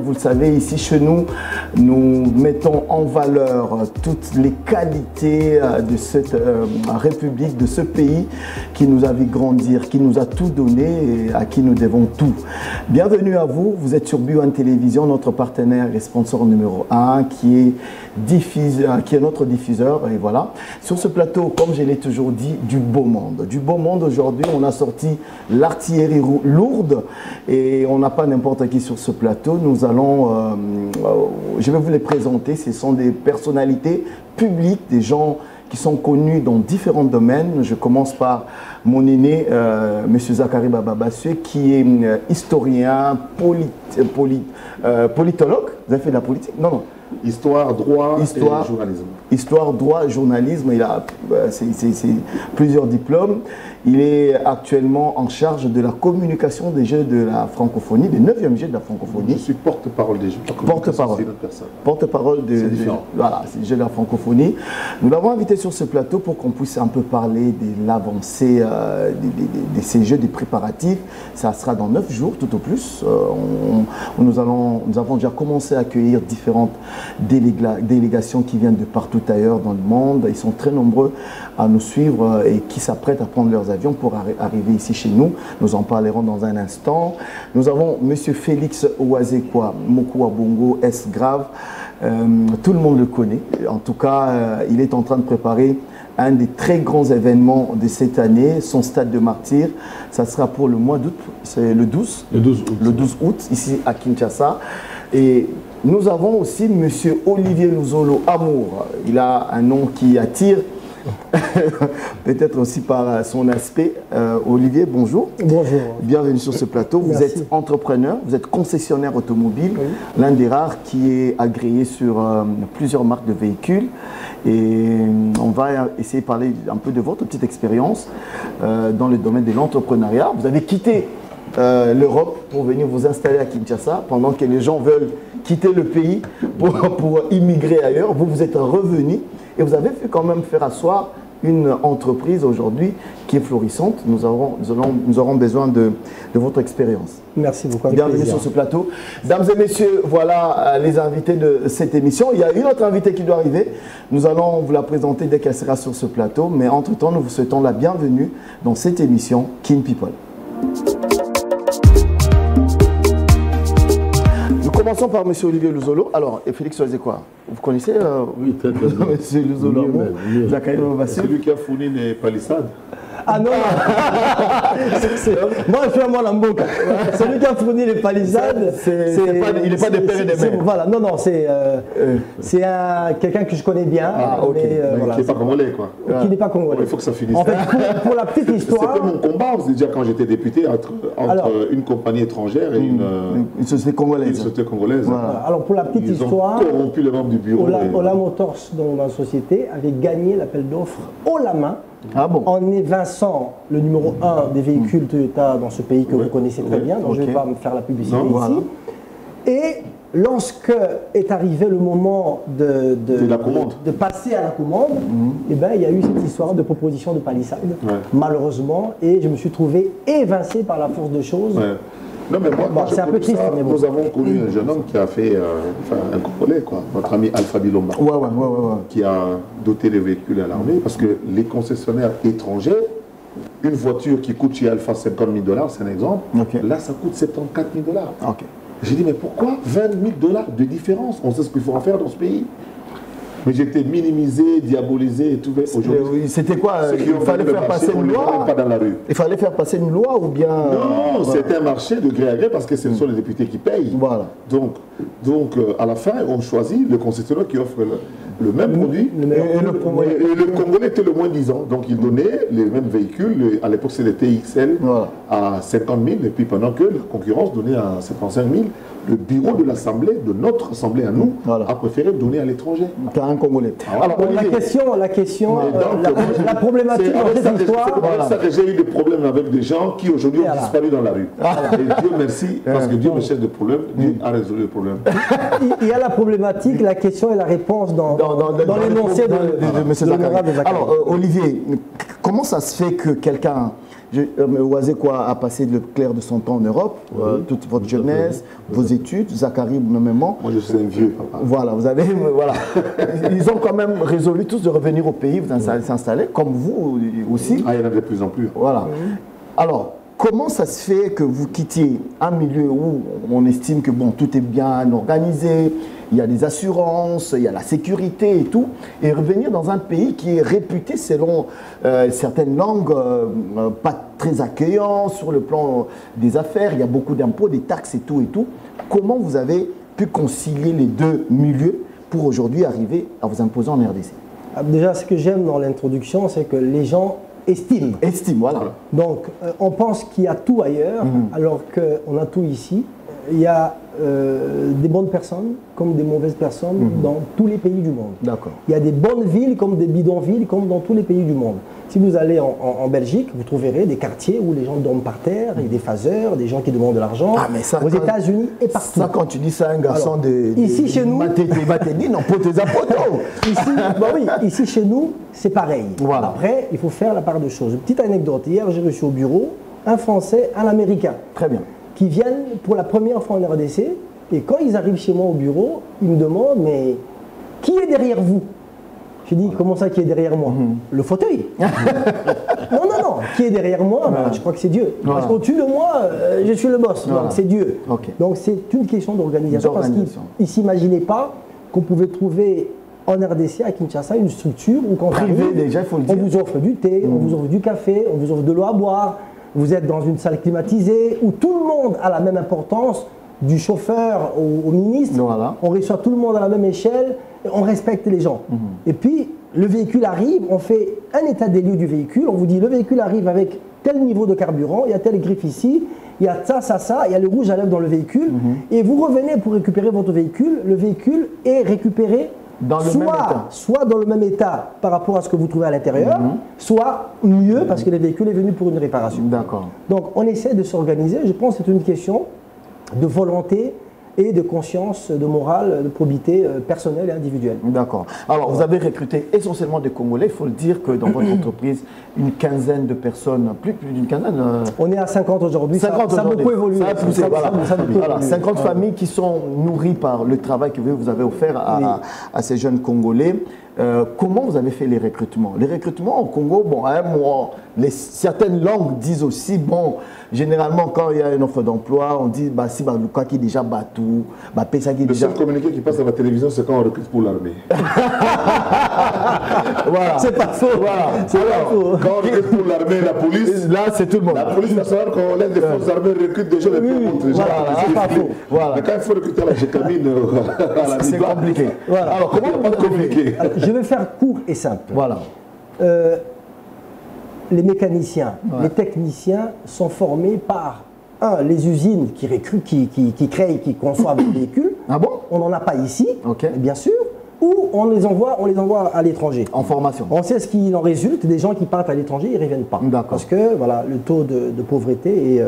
Vous le savez, ici chez nous, nous mettons en valeur toutes les qualités de cette République, de ce pays qui nous a vu grandir, qui nous a tout donné et à qui nous devons tout. Bienvenue à vous, vous êtes sur BioOne Télévision, notre partenaire et sponsor numéro 1 qui est notre diffuseur. Et voilà, sur ce plateau, comme je l'ai toujours dit, du beau monde. Du beau monde aujourd'hui, on a sorti l'artillerie lourde et on n'a pas n'importe qui sur ce plateau. Nous allons, je vais vous les présenter, ce sont des personnalités publiques, des gens qui sont connus dans différents domaines. Je commence par mon aîné, M. Zakari Bababassue, qui est historien, politologue. Vous avez fait de la politique? Non, non. Histoire, droit et journalisme. Histoire, droit, journalisme. Il a plusieurs diplômes. Il est actuellement en charge de la communication des Jeux de la francophonie, des 9e Jeux de la francophonie. Je suis porte-parole des Jeux. Porte-parole. Porte-parole des Jeux de la francophonie. Nous l'avons invité sur ce plateau pour qu'on puisse un peu parler de l'avancée de ces Jeux, des préparatifs. Ça sera dans 9 jours tout au plus. Nous avons déjà commencé à accueillir différentes délégations qui viennent de partout ailleurs dans le monde. Ils sont très nombreux à nous suivre et qui s'apprêtent à prendre leurs avions pour arriver ici chez nous. Nous en parlerons dans un instant. Nous avons M. Félix Ouazekwa, Mokuabongo, S. Grave. Tout le monde le connaît. En tout cas, il est en train de préparer un des très grands événements de cette année, son stade de martyrs. Ça sera pour le mois d'août, c'est le 12 août, ici à Kinshasa. Et nous avons aussi M. Olivier Luzolo Amour. Il a un nom qui attire, peut-être aussi par son aspect. Olivier, bonjour. Bonjour. Bienvenue sur ce plateau. Merci. Vous êtes entrepreneur, vous êtes concessionnaire automobile, oui. L'un des rares qui est agréé sur plusieurs marques de véhicules. Et on va essayer de parler un peu de votre petite expérience dans le domaine de l'entrepreneuriat. Vous avez quitté l'Europe pour venir vous installer à Kinshasa pendant que les gens veulent quitter le pays pour immigrer ailleurs. Vous êtes revenu et vous avez fait quand même faire asseoir une entreprise aujourd'hui qui est florissante. Nous aurons besoin de votre expérience. Merci beaucoup. Bienvenue sur ce plateau. Dames et messieurs, voilà les invités de cette émission. Il y a une autre invitée qui doit arriver. Nous allons vous la présenter dès qu'elle sera sur ce plateau. Mais entre-temps, nous vous souhaitons la bienvenue dans cette émission Kin People. Commençons par M. Olivier Luzolo. Alors, et Félix Ouazekwa, vous connaissez oui, très bien. M. Luzolo, c'est lui qui a fourni les palissades. Ah non, moi je suis à moi Lamboka. Celui qui a fourni les palissades, il n'est pas des pères et des mères. Voilà, non, non, c'est quelqu'un que je connais bien. Ah, ok. Voilà, qui n'est pas congolais, quoi. Qui n'est pas congolais. Il faut que ça finisse. En fait, pour la petite histoire. C'était mon combat, déjà quand j'étais député, entre une compagnie étrangère et une société congolaise. Voilà. Alors pour la petite histoire, ils ont corrompu les membres du bureau. Ola Motors, dans ma société, avait gagné l'appel d'offres haut la main. Ah bon. En évinçant le numéro 1 des véhicules Toyota dans ce pays que vous connaissez très bien, donc je ne vais pas me faire la publicité ici. Voilà. Et lorsque est arrivé le moment de passer à la commande, eh ben, il y a eu cette histoire de proposition de palissade, malheureusement, et je me suis trouvé évincé par la force de choses. Non, mais moi c'est un peu triste. Mais bon. Nous avons connu un jeune homme qui a fait un Congolais, quoi, notre ami Alpha Bilomba, qui a doté les véhicules à l'armée, parce que les concessionnaires étrangers, une voiture qui coûte chez Alpha 50 000 $, c'est un exemple, là ça coûte 74 000 $. J'ai dit, mais pourquoi 20 000 $ de différence? On sait ce qu'il faut en faire dans ce pays. Mais j'étais minimisé, diabolisé et tout. Aujourd'hui, c'était quoi? Il fallait faire passer une loi? Pas dans la rue. Il fallait faire passer une loi ou bien... Non, c'était un marché de gré à gré parce que ce sont les députés qui payent. Voilà. Donc à la fin, on choisit le concessionnaire qui offre le même produit. Et le Congolais était le moins disant. Donc il donnait les mêmes véhicules. À l'époque, c'était des TXL à 50 000. Et puis pendant que la concurrence donnait à 75 000 le bureau de l'Assemblée, de notre Assemblée à nous, a préféré donner à l'étranger. Qu'à un Congolais. Alors, la problématique dans cette histoire... C'est pour ça que j'ai eu des problèmes avec des gens qui aujourd'hui ont disparu dans la rue. Et Dieu merci, parce que Dieu me cherche des problèmes, Dieu a résolu le problème. Il y a la problématique, la question et la réponse dans l'énoncé de M. Zakari. Alors, Olivier, comment ça se fait que quelqu'un... Ouazekwa a passé le clair de son temps en Europe, toute votre jeunesse, vos études, Zakari nommément. Moi je suis un vieux papa. Voilà, vous avez, voilà. Ils ont quand même résolu tous de revenir au pays, vous s'installer, comme vous aussi. Ah, il y en a de plus en plus. Voilà. Alors, comment ça se fait que vous quittiez un milieu où on estime que bon, tout est bien organisé, il y a des assurances, il y a la sécurité et tout, et revenir dans un pays qui est réputé selon certaines langues pas très accueillant sur le plan des affaires, il y a beaucoup d'impôts, des taxes et tout. Comment vous avez pu concilier les deux milieux pour aujourd'hui arriver à vous imposer en RDC? Déjà, ce que j'aime dans l'introduction, c'est que les gens estiment. Voilà. Donc, on pense qu'il y a tout ailleurs, alors qu'on a tout ici. Il y a des bonnes personnes comme des mauvaises personnes dans tous les pays du monde. D'accord. Il y a des bonnes villes comme des bidonvilles, comme dans tous les pays du monde. Si vous allez en Belgique, vous trouverez des quartiers où les gens dorment par terre, il y a des phaseurs, des gens qui demandent de l'argent. Aux États-Unis et partout. Ça, quand tu dis ça, un garçon ici chez nous, ici chez nous, c'est pareil. Voilà. Après, il faut faire la part de choses. Une petite anecdote. Hier, j'ai reçu au bureau un Français, un Américain. Très bien. Qui viennent pour la première fois en RDC. Et quand ils arrivent chez moi au bureau, ils me demandent, mais qui est derrière vous? Je dis, comment ça, qui est derrière moi? Le fauteuil. non, qui est derrière moi? Je crois que c'est Dieu. Parce qu'au-dessus de moi, je suis le boss, donc c'est Dieu. Donc c'est une question d'organisation, parce qu'ils ne s'imaginaient pas qu'on pouvait trouver en RDC, à Kinshasa, une structure où quand on vous offre du thé, on vous offre du café, on vous offre de l'eau à boire, vous êtes dans une salle climatisée, où tout le monde a la même importance, du chauffeur au ministre, on reçoit tout le monde à la même échelle, on respecte les gens. Et puis, le véhicule arrive, on fait un état des lieux du véhicule, on vous dit, le véhicule arrive avec tel niveau de carburant, il y a telle griffe ici, il y a ça, il y a le rouge à lèvres dans le véhicule, et vous revenez pour récupérer votre véhicule, le véhicule est récupéré soit dans le même état par rapport à ce que vous trouvez à l'intérieur, soit mieux parce que le véhicule est venu pour une réparation. D'accord. Donc on essaie de s'organiser, je pense que c'est une question de volonté et de conscience, de morale, de probité personnelle et individuelle. D'accord. Alors, vous avez recruté essentiellement des Congolais. Il faut le dire que dans votre entreprise, une quinzaine de personnes, plus d'une quinzaine. On est à 50 aujourd'hui. 50 ça a beaucoup évolué. Ça a poussé, voilà. 50 familles qui sont nourries par le travail que vous avez offert à ces jeunes Congolais. Comment vous avez fait les recrutements? Les recrutements au Congo, bon, à un moment, certaines langues disent aussi, bon, généralement quand il y a une offre d'emploi, on dit, bah, si Luka qui est déjà Batou, bah, Pesa qui est déjà... Le seul communiqué qui passe à la télévision, c'est quand on recrute pour l'armée. Voilà. C'est pas faux. Voilà. Alors, quand on recrute pour l'armée et la police, là c'est tout le monde. La police nationale, quand on laisse des forces armées, recrute déjà les plus montres. C'est pas faux. Voilà. Mais quand il faut recruter la Gécamine, c'est compliqué. Voilà. Alors, comment on peut communiquer? Je vais faire court et simple. Voilà. Les mécaniciens, les techniciens sont formés par les usines qui recrutent, qui créent, qui conçoivent les véhicules. Ah bon? On n'en a pas ici, bien sûr. Ou on les envoie à l'étranger. En formation. On sait ce qu'il en résulte, des gens qui partent à l'étranger, ils ne reviennent pas. Parce que voilà, le taux de pauvreté est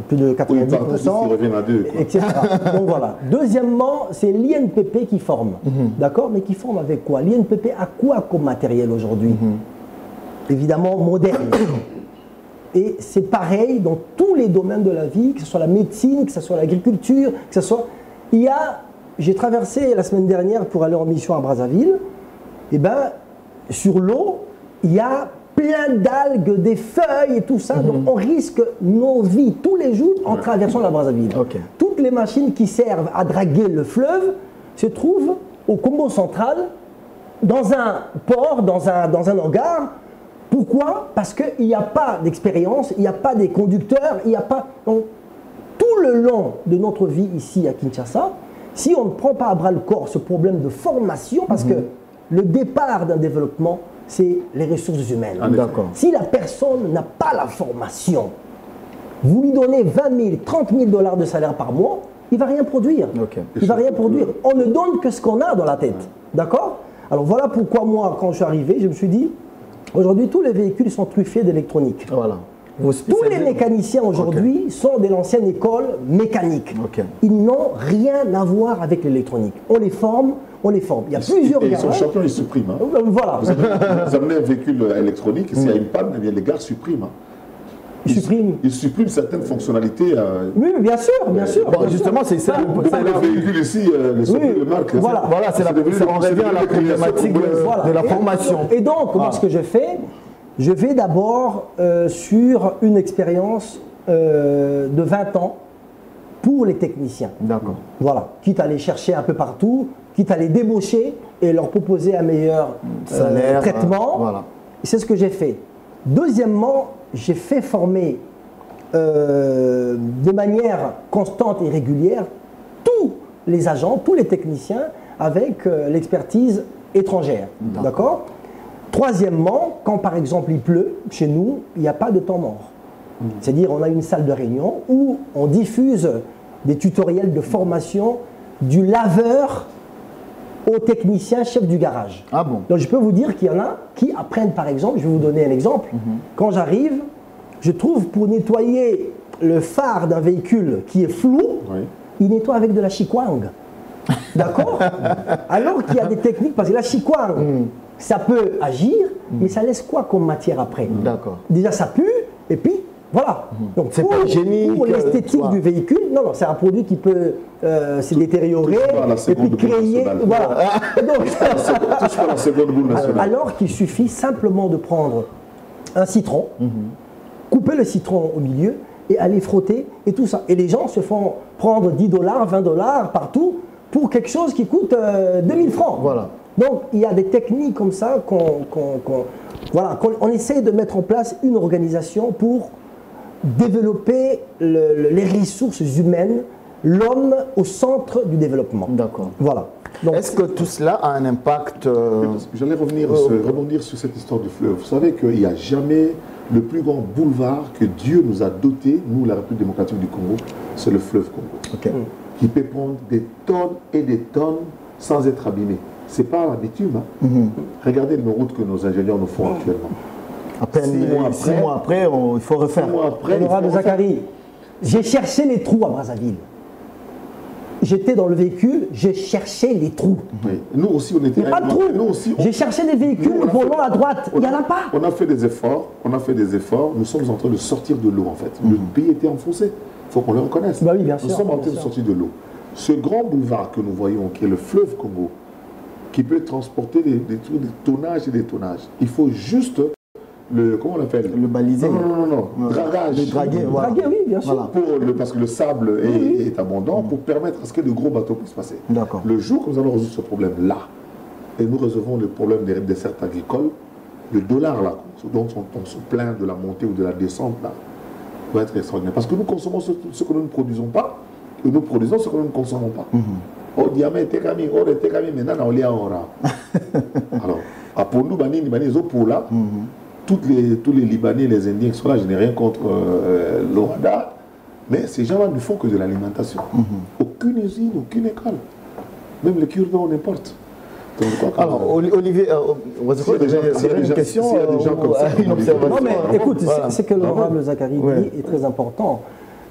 plus de 90%. Ils reviennent à deux. Etc. Donc voilà. Deuxièmement, c'est l'INPP qui forme. D'accord? Mais qui forme avec quoi? L'INPP a quoi comme matériel aujourd'hui? Évidemment moderne. Et c'est pareil dans tous les domaines de la vie, que ce soit la médecine, que ce soit l'agriculture, que ce soit... J'ai traversé la semaine dernière pour aller en mission à Brazzaville. Et bien, sur l'eau, il y a plein d'algues, des feuilles et tout ça. Donc, on risque nos vies tous les jours en traversant la Brazzaville. Toutes les machines qui servent à draguer le fleuve se trouvent au Congo central, dans un port, dans un hangar. Pourquoi? Parce qu'il n'y a pas d'expérience, il n'y a pas des conducteurs, il n'y a pas... Donc, tout le long de notre vie ici à Kinshasa, si on ne prend pas à bras le corps ce problème de formation, parce que le départ d'un développement, c'est les ressources humaines. Si la personne n'a pas la formation, vous lui donnez 20 000, 30 000 $ de salaire par mois, il ne va rien produire. Il ne va rien produire. On ne donne que ce qu'on a dans la tête. D'accord? Alors voilà pourquoi moi, quand je suis arrivé, je me suis dit, aujourd'hui, tous les véhicules sont truffés d'électronique. Voilà. Tous les mécaniciens aujourd'hui sont de l'ancienne école mécanique. Ils n'ont rien à voir avec l'électronique. On les forme, on les forme. Il y a plusieurs gars. Ils sont champions, ils suppriment. Hein. Voilà. Vous amenez un véhicule électronique, s'il y a une panne, les gars suppriment. Ils suppriment certaines fonctionnalités. Oui, bien sûr, bien sûr. Bon, justement, c'est ça. Le véhicule ici, les marques. Voilà, on revient à la problématique de la formation. Et donc, moi, ce que je fais, je vais d'abord sur une expérience de 20 ans pour les techniciens. D'accord. Voilà, quitte à les chercher un peu partout, quitte à les débaucher et leur proposer un meilleur salaire, traitement. Voilà. C'est ce que j'ai fait. Deuxièmement, j'ai fait former de manière constante et régulière tous les agents, tous les techniciens avec l'expertise étrangère. D'accord ? Troisièmement, quand par exemple il pleut, chez nous, il n'y a pas de temps mort. C'est-à-dire on a une salle de réunion où on diffuse des tutoriels de formation du laveur au technicien chef du garage. Ah bon? Donc je peux vous dire qu'il y en a qui apprennent par exemple, je vais vous donner un exemple, quand j'arrive, je trouve pour nettoyer le phare d'un véhicule qui est flou, il nettoie avec de la chikwang. D'accord? Alors qu'il y a des techniques, parce que la chikwang, ça peut agir, mais ça laisse quoi comme matière après? D'accord. Déjà ça pue, et puis voilà. Donc c'est pas hygiénique. Pour l'esthétique du véhicule, non, c'est un produit qui peut se détériorer et puis créer. Voilà. Alors qu'il suffit simplement de prendre un citron, couper le citron au milieu et aller frotter et tout ça. Et les gens se font prendre 10 $, 20 $ partout pour quelque chose qui coûte 2000 francs. Voilà. Donc il y a des techniques comme ça qu'on essaie de mettre en place une organisation pour développer les ressources humaines, l'homme au centre du développement. D'accord. Voilà. Est-ce que tout cela a un impact J'allais rebondir sur cette histoire du fleuve. Vous savez qu'il n'y a jamais le plus grand boulevard que Dieu nous a doté, nous, la République démocratique du Congo, c'est le fleuve Congo. Qui peut prendre des tonnes et des tonnes sans être abîmé. Ce n'est pas la bitume. Regardez nos routes que nos ingénieurs nous font actuellement. À peine 6 mois après, il faut refaire. 6 mois après, Honorable Zacharie, j'ai cherché les trous à Brazzaville. J'étais dans le véhicule, j'ai cherché les trous. Oui. Nous aussi, on était... Il n'y a pas de trous. J'ai cherché des véhicules volant à droite. Il n'y en a pas. On a fait des efforts. Nous sommes en train de sortir de l'eau, en fait. Le pays était enfoncé. Il faut qu'on le reconnaisse. Bah oui, bien sûr. Nous sommes en train de sortir de l'eau. Ce grand boulevard que nous voyons, qui est le fleuve Congo, qui peut transporter des tonnages et des tonnages. Il faut juste comment on l'appelle? Le baliser. Non. Dragage. Le draguer, voilà. Draguer, oui, bien sûr. Voilà. Parce que le sable est abondant pour permettre à ce que de gros bateaux puissent passer. D'accord. Le jour que nous allons résoudre ce problème-là, et nous résolvons le problème des dessertes agricoles, le dollar là, dont on se plaint de la montée ou de la descente là, va être extraordinaire. Parce que nous consommons ce que nous ne produisons pas, et nous produisons ce que nous ne consommons pas. Oh, diamant, tekami, or, tekami, maintenant, on l'y a ora. Alors, à Pondou, Banini, Zopola, tous les Libanais, les Indiens qui sont là, je n'ai rien contre l'Orada, mais ces gens-là ne font que de l'alimentation. Aucune usine, aucune école. Même les cure-dents, on importe. Alors, Olivier, c'est une question, une observation. Non, mais écoute, voilà. Ce que l'honorable Zacharie dit est très important.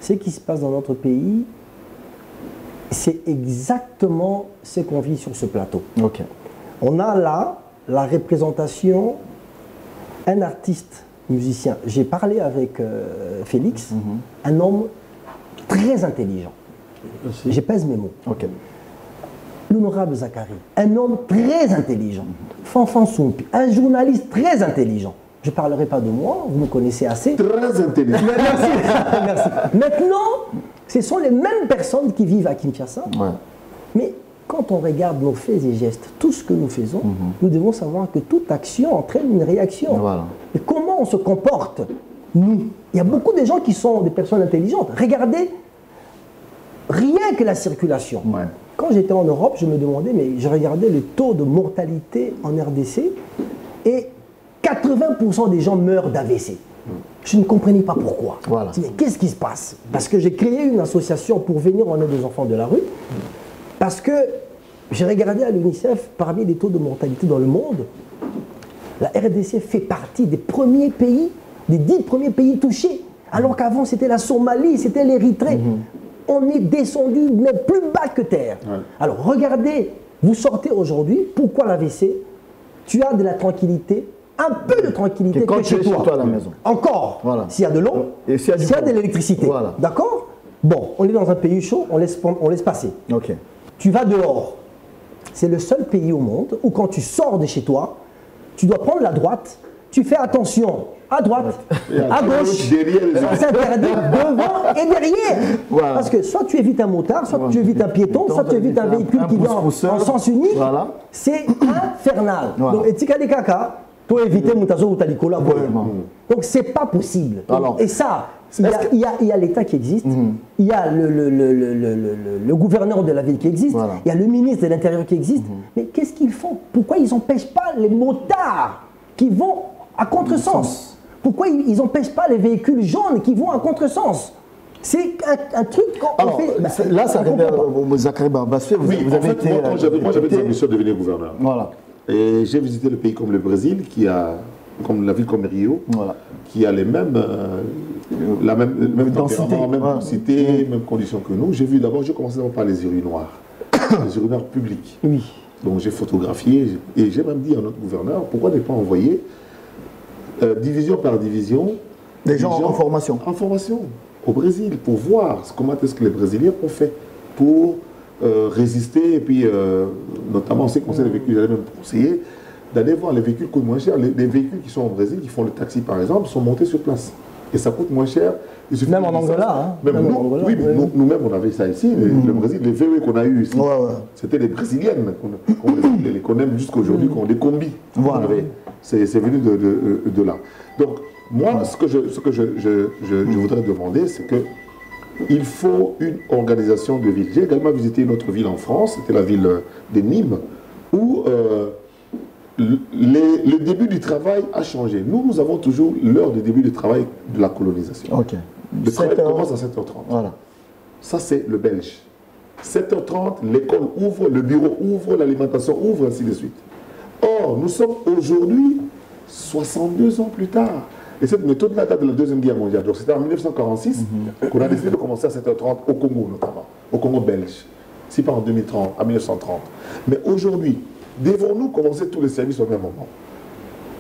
Ce qui se passe dans notre pays, c'est exactement ce qu'on vit sur ce plateau. On a là la représentation, un artiste musicien. J'ai parlé avec Félix, un homme très intelligent. Je pèse mes mots. L'honorable Zacharie, un homme très intelligent. Fanfan Soumpi, un journaliste très intelligent. Je ne parlerai pas de moi, vous me connaissez assez. Très intelligent. Merci. Merci. Maintenant, ce sont les mêmes personnes qui vivent à Kinshasa. Mais quand on regarde nos faits et gestes, tout ce que nous faisons, nous devons savoir que toute action entraîne une réaction. Et comment on se comporte, nous? Il y a beaucoup de gens qui sont des personnes intelligentes. Regardez, rien que la circulation. Quand j'étais en Europe, je me demandais, mais je regardais le taux de mortalité en RDC et 80% des gens meurent d'AVC. Je ne comprenais pas pourquoi. Voilà. Mais qu'est-ce qui se passe? Parce que j'ai créé une association pour venir en aide aux enfants de la rue. Parce que j'ai regardé à l'UNICEF, parmi les taux de mortalité dans le monde, la RDC fait partie des premiers pays, des 10 premiers pays touchés. Alors qu'avant, c'était la Somalie, c'était l'Érythrée. On est descendu même plus bas que terre. Ouais. Alors regardez, vous sortez aujourd'hui, pourquoi l'AVC? Tu as de la tranquillité, un peu de tranquillité que chez toi à la maison. Encore, voilà. S'il y a de l'eau, s'il y a de l'électricité. Voilà. D'accord? Bon, on est dans un pays chaud, on laisse passer. Okay. Tu vas dehors. C'est le seul pays au monde où quand tu sors de chez toi, tu dois prendre la droite, tu fais attention. À droite, à gauche, ça s'interdit devant et derrière. Voilà. Parce que soit tu évites un motard, soit tu évites un piéton, soit tu évites un véhicule qui vient en sens unique. Voilà. C'est infernal. Voilà. Donc, etikali kaka, toi éviter mutazo ou talikola. Donc, c'est pas possible. Alors, et ça, il y a l'État qui existe, il y a le gouverneur de la ville qui existe, il y a le ministre de l'Intérieur qui existe. Mais qu'est-ce qu'ils font? Pourquoi ils n'empêchent pas les motards qui vont à contresens? Pourquoi ils n'empêchent pas les véhicules jaunes qui vont à contresens? C'est un truc qu'on fait... Bah, là, ça revient au Zachary Barbassoué. Oui, en fait, moi j'avais des ambitions de devenir gouverneur. Voilà. Et j'ai visité le pays comme le Brésil, qui a, comme la ville comme Rio, voilà, qui a les mêmes, la même tempérament, même densité, même conditions que nous. J'ai vu d'abord, j'ai commencé par les urines noires, les urines noires publiques. Oui. Donc j'ai photographié et j'ai même dit à notre gouverneur, pourquoi ne pas envoyer division par division des gens en formation. En formation au Brésil, pour voir comment est-ce que les Brésiliens ont fait pour résister. Et puis, notamment, en ce qui concerne les véhicules, j'allais même conseiller d'aller voir les véhicules coûtent moins cher. Les véhicules qui sont au Brésil, qui font le taxi par exemple, sont montés sur place. Et ça coûte moins cher. Même en Angola. Même nous, Angola, oui, nous-mêmes, on avait ça ici. Le Brésil, les VW qu'on a eu ici, c'était les Brésiliennes qu'on aime jusqu'à aujourd'hui, qu'on des combis. Voilà. C'est venu de là. Donc, moi, ce que je voudrais demander, c'est qu'il faut une organisation de ville. J'ai également visité une autre ville en France, c'était la ville de Nîmes, où le début du travail a changé. Nous avons toujours l'heure de début du travail de la colonisation. Okay. Le travail commence à 7h30. Voilà. Ça, c'est le Belge. 7h30, l'école ouvre, le bureau ouvre, l'alimentation ouvre, ainsi de suite. Or, nous sommes aujourd'hui 62 ans plus tard. Et cette méthode date de la Deuxième Guerre mondiale. Donc c'était en 1946 qu'on a décidé de commencer à 7h30 au Congo notamment, au Congo belge. Si pas en 2030, en 1930. Mais aujourd'hui, devons-nous commencer tous les services au même moment?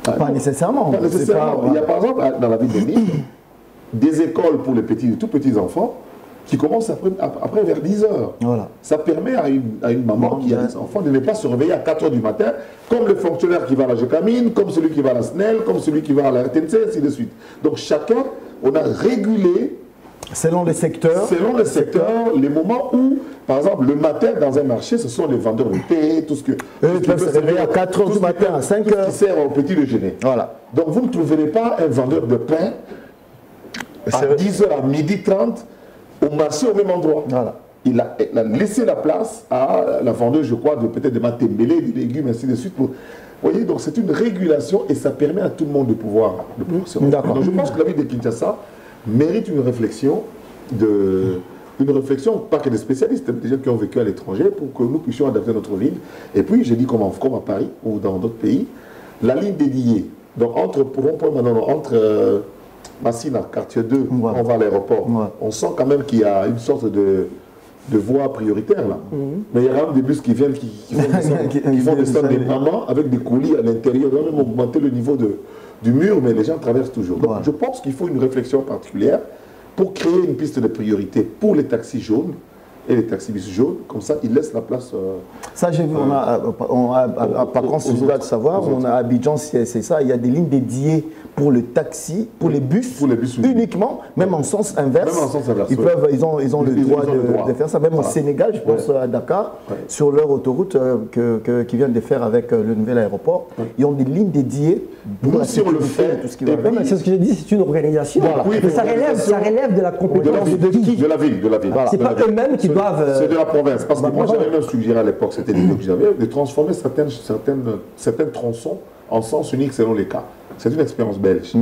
Pas nécessairement. Pas nécessairement. Il y a par exemple dans la ville de Nîmes des écoles pour les tout petits enfants qui commencent après vers 10h. Voilà. Ça permet à une maman qui a des enfants de ne pas se réveiller à 4h du matin, comme le fonctionnaire qui va à la Jocamine, comme celui qui va à la SNEL, comme celui qui va à la RTNC, ainsi de suite. Donc chacun, on a régulé selon les secteurs. Selon les secteurs, les moments où, par exemple, le matin dans un marché, ce sont les vendeurs de thé, tout ce que... Eux peuvent se réveiller à 4h du matin, à 5h. Tout ce qui sert au petit déjeuner. Voilà. Donc vous ne trouverez pas un vendeur de pain à 10h à 12h30 au marché au même endroit. Voilà. Il a laissé la place à la vendeuse, je crois, peut-être de matembélé, des légumes, ainsi de suite. Vous voyez, donc c'est une régulation et ça permet à tout le monde de pouvoir se rendre. Donc je pense que la ville de Kinshasa mérite une réflexion, pas que des spécialistes, des gens qui ont vécu à l'étranger, pour que nous puissions adapter notre ville. Et puis, j'ai dit comme à Paris ou dans d'autres pays, la ligne dédiée, donc entre Massina, quartier 2, voilà, on va à l'aéroport. Ouais. On sent quand même qu'il y a une sorte de voie prioritaire là. Mais il y a même des bus qui viennent, qui font descendre des mamans avec des colis à l'intérieur. On va même augmenter le niveau du mur, mais les gens traversent toujours. Donc je pense qu'il faut une réflexion particulière pour créer une piste de priorité pour les taxis jaunes et les taxibus jaunes, comme ça ils laissent la place. Ça j'ai vu, par contre, je dois le savoir, on a à Abidjan, c'est ça, il y a des lignes dédiées pour le taxi, pour les bus uniquement, même en sens inverse. Même en sens inverse, ils ont le droit de faire ça. Même au Sénégal, je pense à Dakar, sur leur autoroute qu'ils viennent de faire avec le nouvel aéroport, ils ont des lignes dédiées pour la sécurité, tout ce qui va. C'est ce que j'ai dit, c'est une organisation. Mais ça relève de la compétence de la ville. C'est pas eux-mêmes qui doivent... C'est de la province. Parce que moi, j'avais même suggéré à l'époque, c'était l'idée que j'avais, de transformer certains tronçons en sens unique selon les cas. C'est une expérience belge.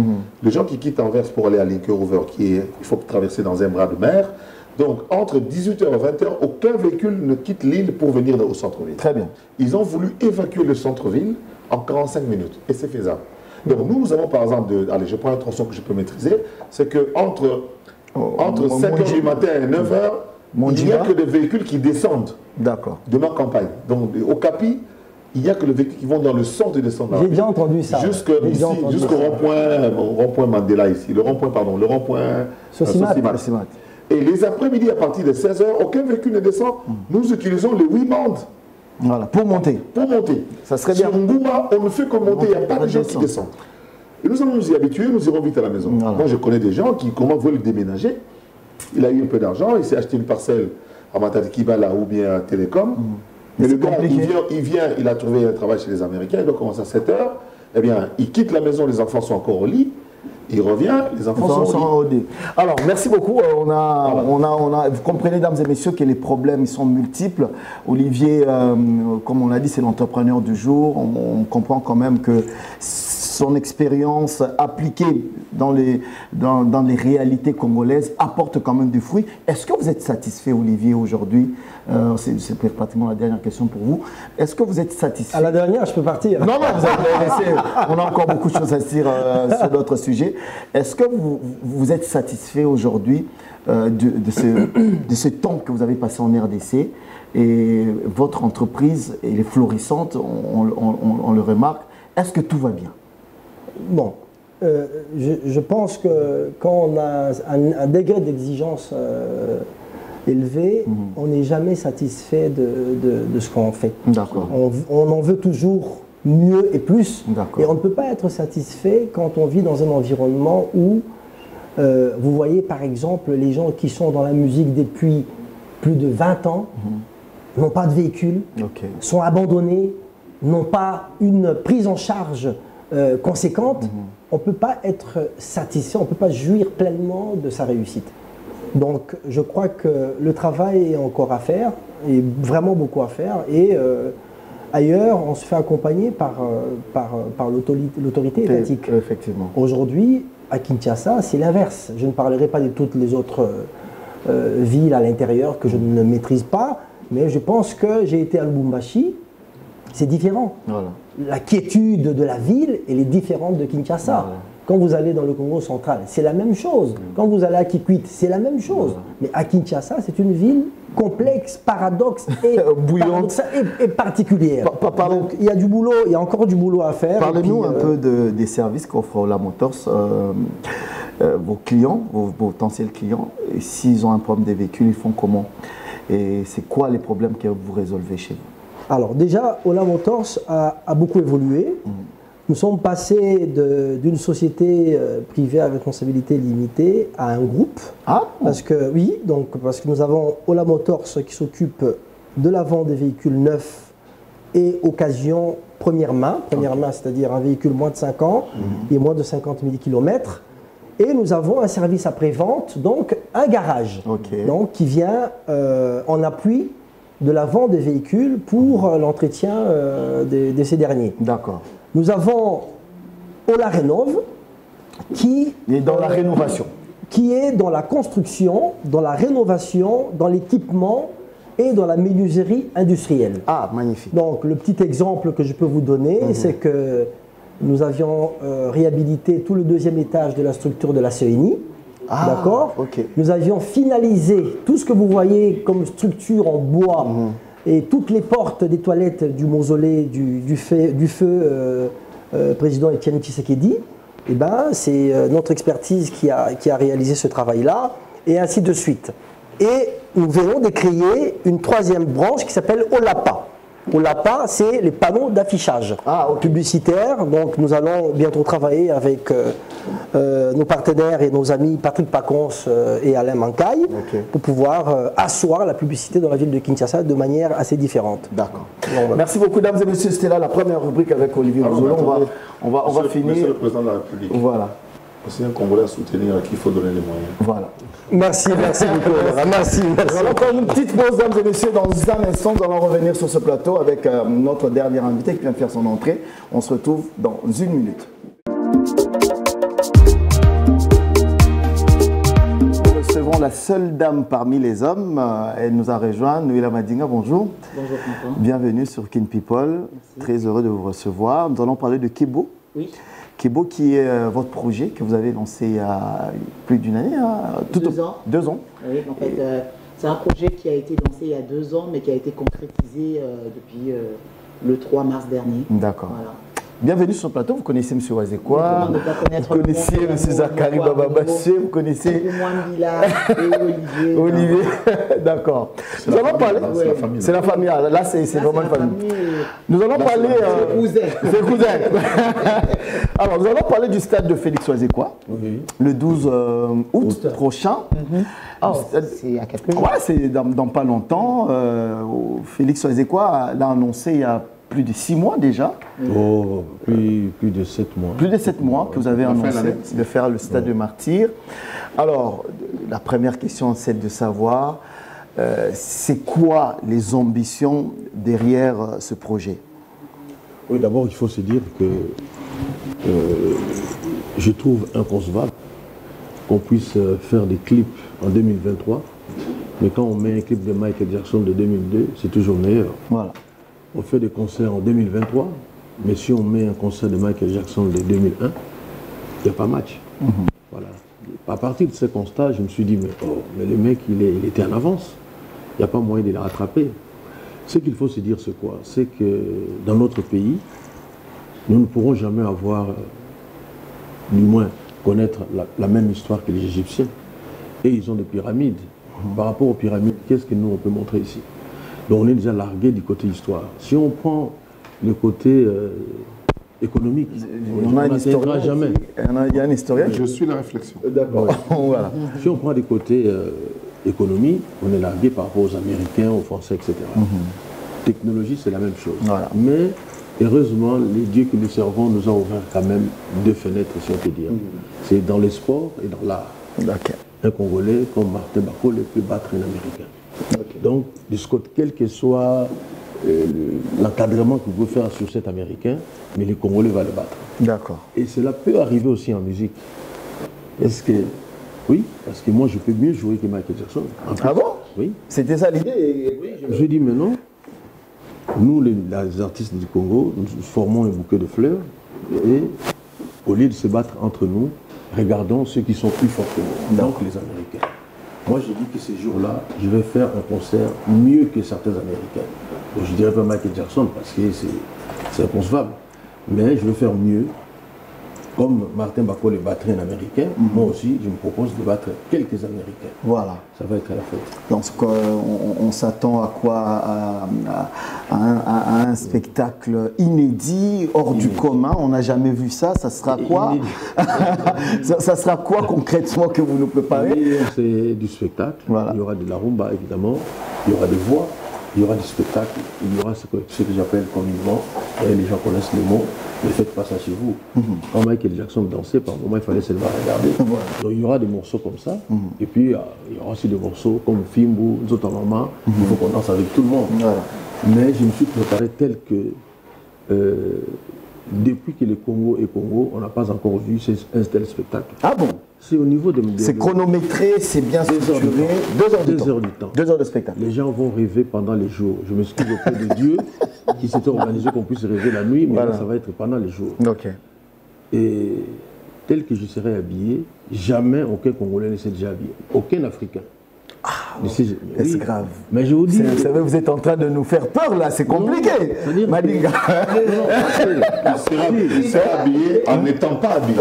Les gens qui quittent Anvers pour aller à Linkeroever, il faut traverser dans un bras de mer. Donc, entre 18h et 20h, aucun véhicule ne quitte l'île pour venir au centre-ville. Très bien. Ils ont voulu évacuer le centre-ville en 45 minutes. Et c'est faisable. Donc, nous avons par exemple, allez, je prends un tronçon que je peux maîtriser, c'est qu'entre 5h du matin et 9h, il n'y a que des véhicules qui descendent de ma campagne. Donc, au Capi, il n'y a que les véhicules qui vont dans le centre et descendent. J'ai déjà entendu ça. Jusqu'au rond-point Mandela ici, le rond-point Sosimat. Et les après-midi, à partir de 16h, aucun véhicule ne descend. Nous utilisons les 8 bandes. Voilà, pour monter. Ça serait bien. Sur Ngouma, on ne fait que monter, il n'y a pas de gens qui descendent. Et nous allons nous y habituer, nous irons vite à la maison. Voilà. Moi, je connais des gens qui veulent déménager. Il a eu un peu d'argent, il s'est acheté une parcelle à Matadi Kibala ou bien à Télécom. Mais le gars, il a trouvé un travail chez les Américains, il doit commencer à 7h. Eh bien, il quitte la maison, les enfants sont encore au lit. Il revient, les enfants sont au lit. Alors, merci beaucoup. Vous comprenez, dames et messieurs, que les problèmes ils sont multiples. Olivier, comme on l'a dit, c'est l'entrepreneur du jour. On comprend quand même que son expérience appliquée dans les réalités congolaises apporte quand même du fruit. Est-ce que vous êtes satisfait, Olivier, aujourd'hui? C'est pratiquement la dernière question pour vous. Est-ce que vous êtes satisfait? À la dernière, je peux partir. Non, vous avez laissé. On a encore beaucoup de choses à se dire sur d'autres sujets. Est-ce que vous êtes satisfait aujourd'hui de ce temps que vous avez passé en RDC? Et votre entreprise, elle est florissante, on le remarque. Est-ce que tout va bien? Bon, je pense que quand on a un degré d'exigence élevé, on n'est jamais satisfait de ce qu'on fait. D'accord. On en veut toujours mieux et plus. D'accord. Et on ne peut pas être satisfait quand on vit dans un environnement où, vous voyez par exemple, les gens qui sont dans la musique depuis plus de 20 ans n'ont pas de véhicule, sont abandonnés, n'ont pas une prise en charge conséquente. On ne peut pas être satisfait, on ne peut pas jouir pleinement de sa réussite. Donc je crois que le travail est encore à faire, et vraiment beaucoup à faire, et ailleurs on se fait accompagner par l'autorité étatique. Effectivement. Aujourd'hui, à Kinshasa, c'est l'inverse. Je ne parlerai pas de toutes les autres villes à l'intérieur que je ne maîtrise pas, mais je pense que j'ai été à Lubumbashi, c'est différent. Voilà. La quiétude de la ville, elle est différente de Kinshasa. Voilà. Quand vous allez dans le Congo central, c'est la même chose. Quand vous allez à Kikwit, c'est la même chose. Voilà. Mais à Kinshasa, c'est une ville complexe, paradoxe et, et particulière. Donc il y a du boulot, il y a encore du boulot à faire. Parlez-nous un peu des services qu'offre Ola Motors. Vos clients, vos potentiels clients, s'ils ont un problème des véhicules, ils font comment? Et c'est quoi les problèmes que vous résolvez chez vous? Alors déjà, Ola Motors a beaucoup évolué. Nous sommes passés d'une société privée à responsabilité limitée à un groupe. Parce que nous avons Ola Motors qui s'occupe de la vente des véhicules neufs et occasion première main. Première main, c'est-à-dire un véhicule moins de 5 ans et moins de 50 000 km. Et nous avons un service après-vente, donc un garage, donc, qui vient en appui de la vente des véhicules pour l'entretien de ces derniers. D'accord. Nous avons Ola Rénov qui est dans la rénovation, qui est dans la construction, dans la rénovation, dans l'équipement et dans la menuiserie industrielle. Ah, magnifique. Donc le petit exemple que je peux vous donner, c'est que nous avions réhabilité tout le 2e étage de la structure de la CENI. D'accord. Nous avions finalisé tout ce que vous voyez comme structure en bois et toutes les portes des toilettes du mausolée du feu président Etienne Tshisekedi. Et c'est notre expertise qui a réalisé ce travail-là, et ainsi de suite. Et nous venons de créer une 3e branche qui s'appelle OLAPA. OLAPA, c'est les panneaux d'affichage publicitaires. Donc nous allons bientôt travailler avec nos partenaires et nos amis Patrick Pacons et Alain Mancaille pour pouvoir asseoir la publicité dans la ville de Kinshasa de manière assez différente. D'accord. Merci beaucoup, dames et messieurs. C'était là la première rubrique avec Olivier Bouzolo. On va finir. Monsieur le Président de la République. Voilà. C'est un Congolais à soutenir à qui il faut donner les moyens. Voilà. Merci Nicolas. Merci. Voilà, encore une petite pause, dames et messieurs. Dans un instant, nous allons revenir sur ce plateau avec notre dernier invité qui vient de faire son entrée. On se retrouve dans 1 minute. La seule dame parmi les hommes, elle nous a rejoint, Noéla Madinga, bonjour. Bonjour Quentin. Bienvenue sur Kin People. Merci. Très heureux de vous recevoir. Nous allons parler de Kebo. Oui. Kebo qui est votre projet que vous avez lancé il y a plus d'une année. 2 ans. 2 ans. Oui, en fait, c'est un projet qui a été lancé il y a 2 ans, mais qui a été concrétisé depuis le 3 mars dernier. D'accord. Voilà. Bienvenue sur le plateau, vous connaissez M. Wazekwa, vous connaissez M. Zakari Bababassé, vous connaissez Mbila et Olivier. Olivier, d'accord. Nous allons parler. C'est la famille. Là, c'est vraiment une famille. Nous allons parler. C'est cousin. Alors, nous allons parler du stade de Félix Wazekwa, le 12 août prochain. C'est à quelques jours. Ouais, c'est dans pas longtemps. Félix Wazekwa l'a annoncé il y a plus de 6 mois déjà. Oh, plus de 7 mois. Plus de 7 mois que vous avez annoncé de faire le stade de Martyrs. Alors, la première question, c'est de savoir, c'est quoi les ambitions derrière ce projet? Oui, d'abord, il faut se dire que je trouve inconcevable qu'on puisse faire des clips en 2023, mais quand on met un clip de Michael Jackson de 2002, c'est toujours meilleur. Voilà. On fait des concerts en 2023, mais si on met un concert de Michael Jackson de 2001, il n'y a pas match. Voilà. À partir de ce constat, je me suis dit, mais le mec, il était en avance. Il n'y a pas moyen de le rattraper. Ce qu'il faut se dire, c'est quoi? C'est que dans notre pays, nous ne pourrons jamais avoir, du moins, connaître la même histoire que les Égyptiens. Et ils ont des pyramides. Par rapport aux pyramides, qu'est-ce que nous, on peut montrer ici? Donc on est déjà largué du côté histoire. Si on prend le côté économique, on n'atteindra jamais. Il y a un historien. Je suis la réflexion. D'accord. Voilà. Si on prend le côté économie, on est largué par rapport aux Américains, aux Français, etc. Technologie, c'est la même chose. Voilà. Mais heureusement, les dieux que nous servons nous ont ouvert quand même 2 fenêtres, si on peut dire. C'est dans les sports et dans l'art. Un Congolais comme Martin Bako ne peut battre un Américain. Donc, de ce côté, quel que soit l'encadrement que vous pouvez faire sur cet Américain, mais les Congolais vont le battre. D'accord. Et cela peut arriver aussi en musique. Est-ce que... Oui, parce que moi, je peux mieux jouer que Michael Jackson. Ah bon? Oui. C'était ça l'idée? Oui, je me suis dit, mais non. Nous, les artistes du Congo, nous formons un bouquet de fleurs et au lieu de se battre entre nous, regardons ceux qui sont plus forts que nous, donc les Américains. Moi, j'ai dit que ces jours-là, je vais faire un concert mieux que certains Américains. Donc, je ne dirais pas Michael Jackson parce que c'est inconcevable. Mais je vais faire mieux. Comme Martin Bako le battrait un Américain, moi aussi, je me propose de battre quelques Américains. Voilà. Ça va être la fête. Donc, on s'attend à quoi? À un spectacle inédit, hors du commun. On n'a jamais vu ça. Ça sera quoi? Ça sera quoi concrètement que vous nous préparez? C'est du spectacle. Voilà. Il y aura de la rumba, évidemment. Il y aura des voix. Il y aura du spectacle. Il y aura ce que j'appelle communément, et les gens connaissent le mot, ne faites pas ça chez vous. Quand Michael Jackson dansait, par moment, il fallait seulement regarder. Donc il y aura des morceaux comme ça. Et puis il y aura aussi des morceaux comme Fimbu, Zotamama. Il faut qu'on danse avec tout le monde. Mais je me suis préparé tel que depuis que le Congo est Congo, on n'a pas encore vu un tel spectacle. Ah bon? C'est au niveau de... C'est chronométré, c'est bien structuré. 2 heures du temps. 2 heures de spectacle. Les gens vont rêver pendant les jours. Je m'excuse auprès de Dieu qui s'était organisé qu'on puisse rêver la nuit, mais là, ça va être pendant les jours. Et tel que je serai habillé, jamais aucun Congolais ne s'est déjà habillé. Aucun Africain. C'est grave. Mais je vous dis... Vous savez, vous êtes en train de nous faire peur là, c'est compliqué. Madinga. Il sera habillé en n'étant pas habillé.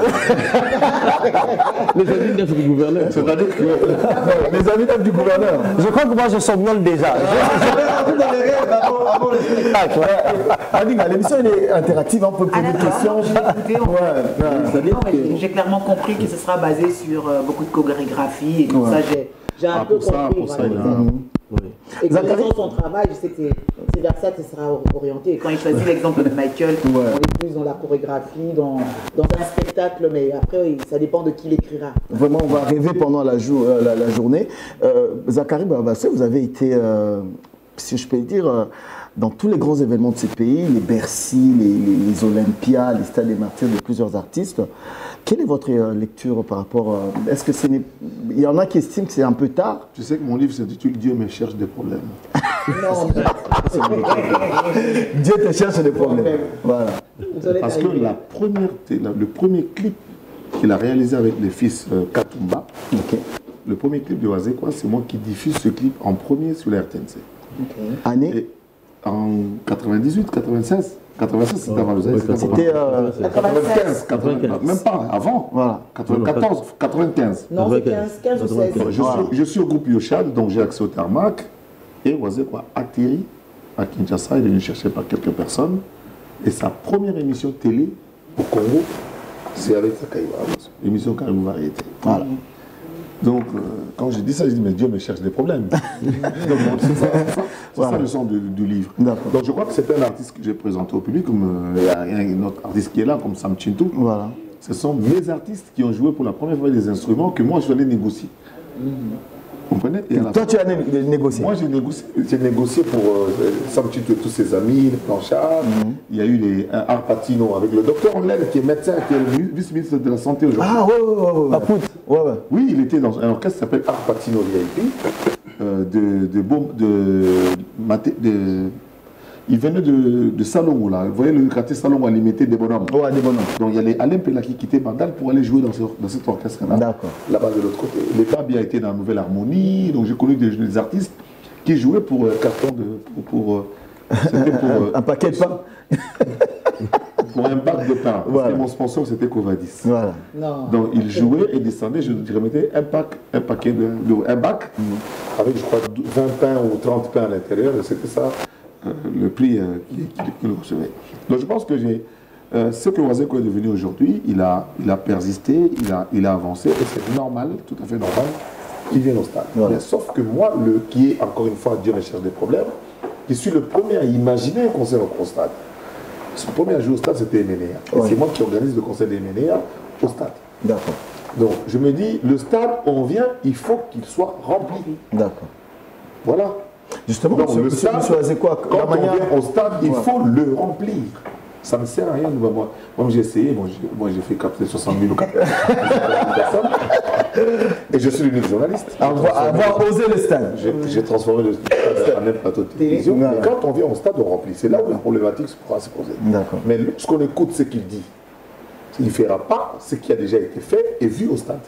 Les amis neufs du gouverneur. C'est-à-dire que... Les amis neufs du gouverneur. Je crois que moi je somnole déjà. Madinga, l'émission est interactive, on peut poser des questions. J'ai clairement compris que ce sera basé sur beaucoup de chorégraphie et tout ça. J'ai un peu compris. Et que son travail, je sais que c'est vers ça que ça sera orienté. Et quand il choisit l'exemple de Michael, on est plus dans la chorégraphie, dans un spectacle, mais après, ça dépend de qui l'écrira. Vraiment, on va rêver pendant la journée. Zakari Bababassé, vous avez été si je peux dire, dans tous les grands événements de ces pays, les Bercy, les Olympias, les Stades des Martyrs de plusieurs artistes, quelle est votre lecture par rapport est-ce que il y en a qui estiment que c'est un peu tard? Tu sais que mon livre s'intitule Dieu me cherche des problèmes. Non. Dieu te cherche des problèmes. Voilà. Parce que le premier clip qu'il a réalisé avec les fils Katumba, le premier clip de Wazekwa, c'est moi qui diffuse ce clip en premier sur la RTNC. Année en 98, 96. 96, c'était avant le Z. C'était 95, même pas, avant. Voilà. 94, 95. Non, c'est 15 ou 16. Je suis au groupe Yoshad, donc j'ai accès au Tarmac. Et Wazekwa atterrit à Kinshasa, il est venu chercher par quelques personnes. Et sa première émission télé au Congo, c'est avec Sakaïwa, l'émission Caribou Variété. Voilà. Donc, quand je dis ça, je dis, mais Dieu me cherche des problèmes. C'est ça le sens du livre. Donc, je crois que c'est un artiste que j'ai présenté au public, comme il y a un autre artiste qui est là, comme Sam Chintou. Voilà. Ce sont mes artistes qui ont joué pour la première fois des instruments que moi, je allais négocier. Vous comprenez? Toi, tu as négocié? Moi, j'ai négocié pour Sam Chintou et tous ses amis, les planchards. Il y a eu les Art Patino avec le docteur Onlen, qui est médecin, qui est le vice-ministre de la Santé aujourd'hui. Ah, ouais. Oui, il était dans un orchestre qui s'appelle Art Patino VIP. Il venait de Salongo, là. Vous voyez le quartier Salongo à limiter des bonhommes. Ouais, des bonhommes. Donc il y a les Alain Pella qui quittait Bandal pour aller jouer dans cet orchestre-là. D'accord. Là-bas de l'autre côté. Les Babi a été dans la Nouvelle Harmonie. Donc j'ai connu des artistes qui jouaient pour carton c'était pour un paquet de pain. pour un bac de pain. Voilà. Mon sponsor, c'était Covadis. Voilà. Non. Donc il jouait et descendait, je remettais un bac avec, je crois, 20 pains ou 30 pains à l'intérieur. Et c'était ça, le prix qu'il recevait. Donc je pense que ce que Wazekwa est devenu aujourd'hui, il a persisté, il a avancé, et c'est normal, tout à fait normal, qu'il vienne au stade. Voilà. Mais sauf que moi, qui est, encore une fois, Dieu me cherche des problèmes, je suis le premier à imaginer un concert au stade. Le premier à jouer au stade, c'était Emenea. Et c'est moi qui organise le concert d'Emenea au stade. D'accord. Donc, je me dis, le stade, on vient, il faut qu'il soit rempli. D'accord. Voilà. Justement, donc, le stade, quand on vient au stade, il faut le remplir. Ça ne sert à rien. Moi j'ai essayé, moi j'ai fait capter 60 000 ou 80 000 personnes. Et je suis l'unique journaliste. Avoir osé le stade. J'ai transformé le stade en un plateau de télévision. Et quand on vient au stade, on remplit. C'est là où la problématique pourra se poser. Mais ce qu'on écoute, c'est qu'il dit. Il ne fera pas ce qui a déjà été fait et vu au stade.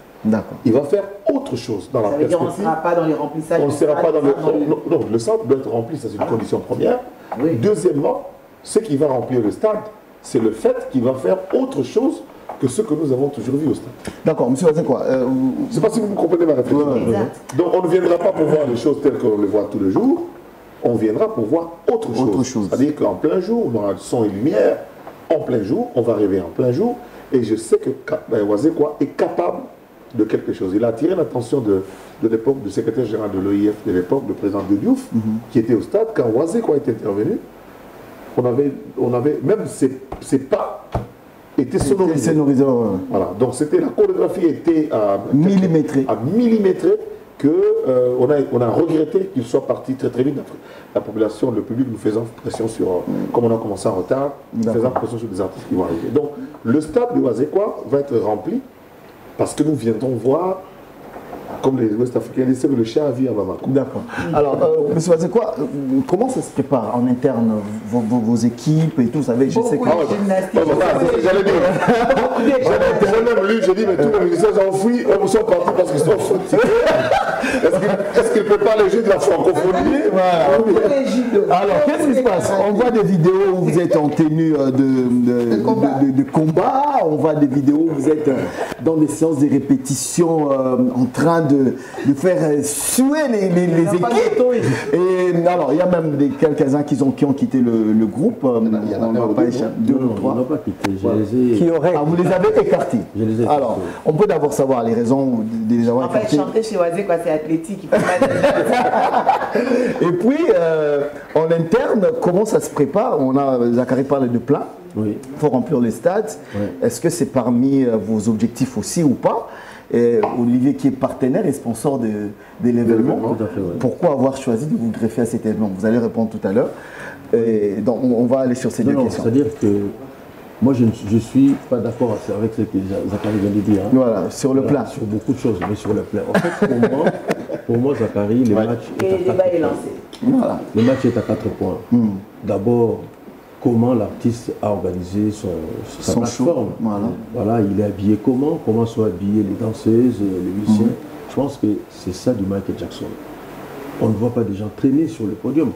Il va faire autre chose dans la perspective. On ne sera pas dans les remplissages. On ne sera pas dans le... Non, le stade doit être rempli, ça c'est une condition première. Oui. Deuxièmement, ce qui va remplir le stade, c'est le fait qu'il va faire autre chose que ce que nous avons toujours vu au stade. D'accord, monsieur Wazekwa. Je ne sais pas si vous comprenez ma réflexion. Donc on ne viendra pas pour voir les choses telles qu'on les voit tous les jours, on viendra pour voir autre chose. C'est-à-dire qu'en plein jour, on aura le son et lumière, en plein jour, on va rêver en plein jour, et je sais que Wazekwa est capable de quelque chose. Il a attiré l'attention de l'époque, du secrétaire général de l'OIF de l'époque, le président de Diouf, qui était au stade. Quand Wazekwa est intervenu, on avait même ses pas étaient sonorisés. Voilà. Donc la chorégraphie était à millimétrer on a regretté qu'il soit parti très très vite. La population, le public nous faisant pression sur, comme on a commencé en retard, faisant pression sur des artistes qui vont arriver. Donc le stade de Wazekwa va être rempli parce que nous viendrons voir, comme les Ouest-Africains, le chat à vie à Bamako. D'accord. Alors, M. Wazekwa, comment ça se prépare en interne, vos équipes et tout, vous savez, je sais que... J'allais dire, j'ai dit, mais tous les musiciens ont fui, on sont partis parce qu'ils sont fatigués. Est-ce qu'ils préparent les jeux de la francophonie? Alors, qu'est-ce qui se passe? On voit des vidéos où vous êtes en tenue de combat, on voit des vidéos où vous êtes dans des séances de répétition en train de faire suer les équipes. Et alors, il y a même quelques-uns qui ont quitté le groupe. On n'a pas échappé. 2 ou 3. On n'a pas quitté. Vous les avez écartés. Alors, on peut d'abord savoir les raisons de les avoir écartés. En fait, chanter chez Wazekwa, c'est athlétique. Et puis, en interne, comment ça se prépare? Zachary parle de plat. Oui. Il faut remplir les stades. Oui. Est-ce que c'est parmi vos objectifs aussi ou pas? Olivier qui est partenaire et sponsor de l'événement. Ouais. Pourquoi avoir choisi de vous greffer à cet événement? Vous allez répondre tout à l'heure. Donc on va aller sur ces deux questions. C'est-à-dire que moi je ne suis pas d'accord avec ce que Zachary vient de dire. Hein. Voilà, sur le plan. Sur beaucoup de choses, mais sur le plan. En fait, pour moi Zachary, le match est à 4 points. Voilà. Le match est à 4 points. D'abord, comment l'artiste a organisé sa plateforme. Voilà, il est habillé comment sont habillés les danseuses, les musiciens. Je pense que c'est ça du Michael Jackson. On ne voit pas des gens traîner sur le podium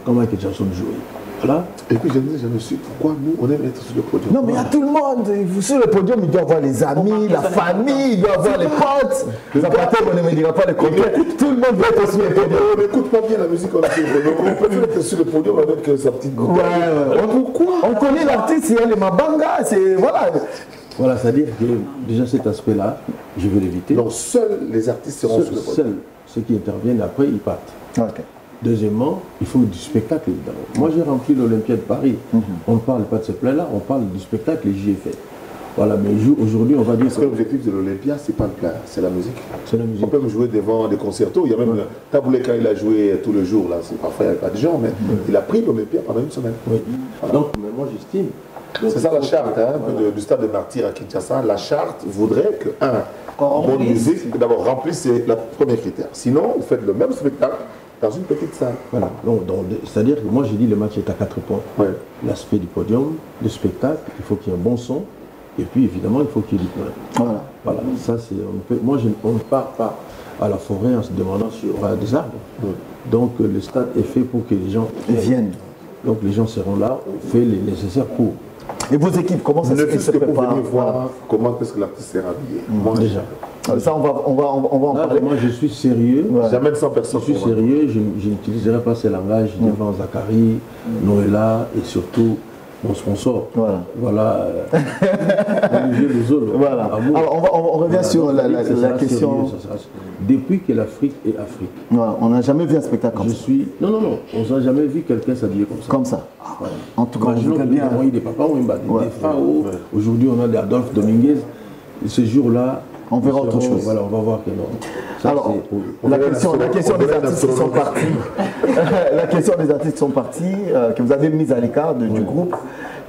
quand Michael Jackson jouait. Voilà. Et puis je me suis dit, pourquoi nous, on aime être sur le podium? Non, mais il y a tout le monde. Sur le podium, il doit avoir les amis, la famille, il doit avoir les potes. Zapata, on ne me dira pas les contraires. Tout le monde doit être sur le podium. On n'écoute pas bien la musique, on peut être sur le podium avec sa petite goutte. Pourquoi? On connaît l'artiste, il y a les Mabanga, c'est... Voilà. Voilà, c'est-à-dire que déjà cet aspect-là, je veux l'éviter. Donc seuls les artistes seront sur le podium. Seuls ceux qui interviennent, après ils partent. Okay. Deuxièmement, il faut du spectacle évidemment. Moi j'ai rempli l'Olympia de Paris. On ne parle pas de ce plein-là, on parle du spectacle que j'y ai fait. Voilà, mais aujourd'hui on va dire... Parce que l'objectif de l'Olympia, c'est pas le plat, c'est la musique. C'est la musique. On peut même jouer devant des concertos. Il y a même Taboulé quand il a joué tout le jour, là, parfois il n'y avait pas de gens, mais il a pris l'Olympia pendant une semaine. Oui. Voilà. Donc moi j'estime... C'est ça la charte du stade de Martyrs à Kinshasa. La charte voudrait que, bonne musique, d'abord remplisse le premier critère. Sinon, vous faites le même spectacle dans une petite salle. Voilà. C'est-à-dire que moi j'ai dit le match est à 4 points. Ouais. L'aspect du podium, le spectacle, il faut qu'il y ait un bon son. Et puis évidemment, il faut qu'il y ait du plein. Voilà. Ça, c'est, on ne part pas à la forêt en se demandant sur des arbres. Donc le stade est fait pour que les gens viennent. Donc les gens seront là, on fait les nécessaires pour. Et vos équipes, comment ça se prépare? Venir voir comment est-ce que l'artiste sera habillé. Moi déjà. Ça, on va en parler. Moi, je suis sérieux. J'amène 100 personnes. Je suis sérieux. Je n'utiliserai pas ces langages devant Zachary, Noëlla et surtout mon sponsor. Voilà. Alors, on revient sur la question. Depuis que l'Afrique est Afrique. On n'a jamais vu un spectacle comme ça. Non. On n'a jamais vu quelqu'un s'habiller comme ça. Comme ça. En tout cas, on a bien. Des Papa Wemba, des Fao. Aujourd'hui, on a des Adolphe Dominguez. Ce jour-là, on verra autre chose. Voilà, on va voir que non. Ça, alors, la question des artistes qui sont partis, la question des artistes qui sont partis, que vous avez mis à l'écart du groupe.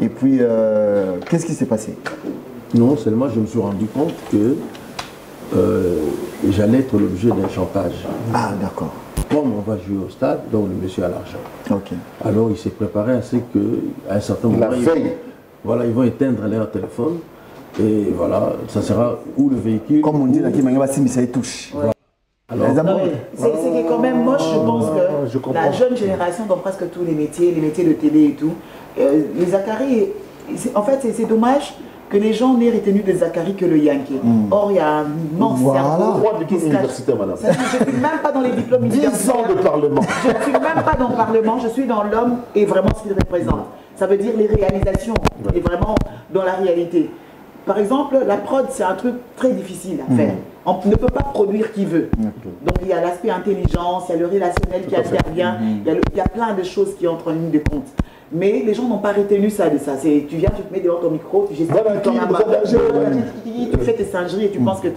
Et puis, qu'est-ce qui s'est passé? Non, seulement je me suis rendu compte que j'allais être l'objet d'un chantage. Ah, d'accord. Comme on va jouer au stade, donc le monsieur a l'argent. Okay. Alors il s'est préparé à ce qu'à un certain moment, ils vont éteindre leur téléphone. Et voilà, ça sera où le véhicule. Comme on dit, ça touche. C'est quand même moche, je pense que la jeune génération dans presque tous les métiers de télé et tout, les Zachary, en fait c'est dommage que les gens n'aient retenu de Zachary que le Yankee. Or, il y a un immense cerveau qui se universitaire, madame. Je ne suis même pas dans les diplômes universitaires. 10 ans de parlement. Je ne suis même pas dans le parlement, je suis dans l'homme et vraiment ce qu'il représente. Ça veut dire les réalisations et vraiment dans la réalité. Par exemple, la prod, c'est un truc très difficile à faire. On ne peut pas produire qui veut. Donc, il y a l'aspect intelligence, il y a le relationnel qui intervient, il y a plein de choses qui entrent en ligne de compte. Mais les gens n'ont pas retenu ça de ça. Tu viens, tu te mets devant ton micro, tu fais tes singeries et tu penses que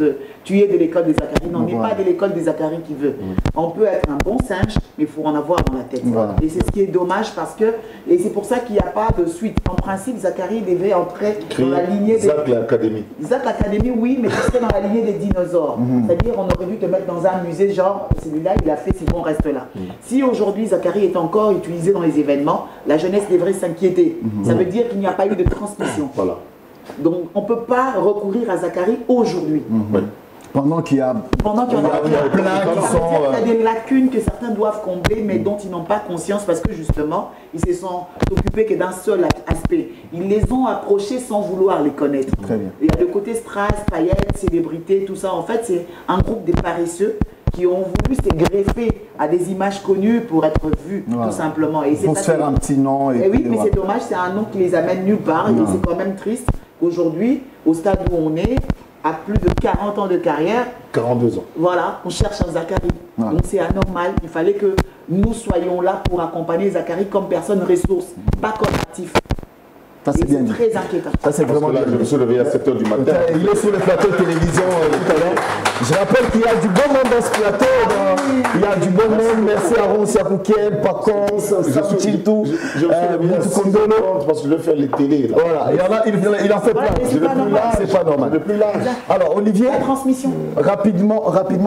tu es de l'école des Zachary. Non, on n'est pas de l'école des Zachary qui veut. On peut être un bon singe, mais il faut en avoir dans la tête. Et c'est ce qui est dommage parce que, et c'est pour ça qu'il n'y a pas de suite. En principe, Zachary devait entrer dans la lignée des... Zach l'Académie. Zach l'Académie, oui, mais tu serais dans la lignée des dinosaures. C'est-à-dire, on aurait dû te mettre dans un musée, genre, celui-là, il a fait, c'est bon, reste là. Si aujourd'hui, Zachary est encore utilisé dans les événements, la jeunesse devrait s'inquiéter. Ça veut dire qu'il n'y a pas eu de transmission. Voilà. Donc on ne peut pas recourir à Zachary aujourd'hui. Pendant qu'il y a plein qui sont... Il y a des lacunes que certains doivent combler, mais dont ils n'ont pas conscience parce que justement, ils se sont occupés que d'un seul aspect. Ils les ont approchés sans vouloir les connaître. Très bien. Il y a le côté strass, paillettes, célébrité, tout ça. En fait, c'est un groupe de paresseux qui ont voulu se greffer à des images connues pour être vus, tout simplement. Et pour se faire un petit nom. Et oui, mais c'est dommage, c'est un nom qui les amène nulle part. Et c'est quand même triste qu'aujourd'hui, au stade où on est, à plus de 40 ans de carrière, 42 ans. Voilà, on cherche un Zachary. Donc c'est anormal. Il fallait que nous soyons là pour accompagner Zachary comme personne ressource, pas comme actif. Ça, c'est bien dit. Très inquiétant. Ça, c'est vraiment là, je me suis levé à 7 h du matin. Il est sur le plateau de télévision tout à l'heure. Je rappelle qu'il y a du bon monde dans ce plateau. Il y a du bon monde. Merci à Ron Siakoukel, Pacons, Saputintou, Kondolo. Parce que je vais faire les télés. Là. Voilà, il en fait plein. C'est pas normal. Plus large. Alors, Olivier, la transmission. Rapidement,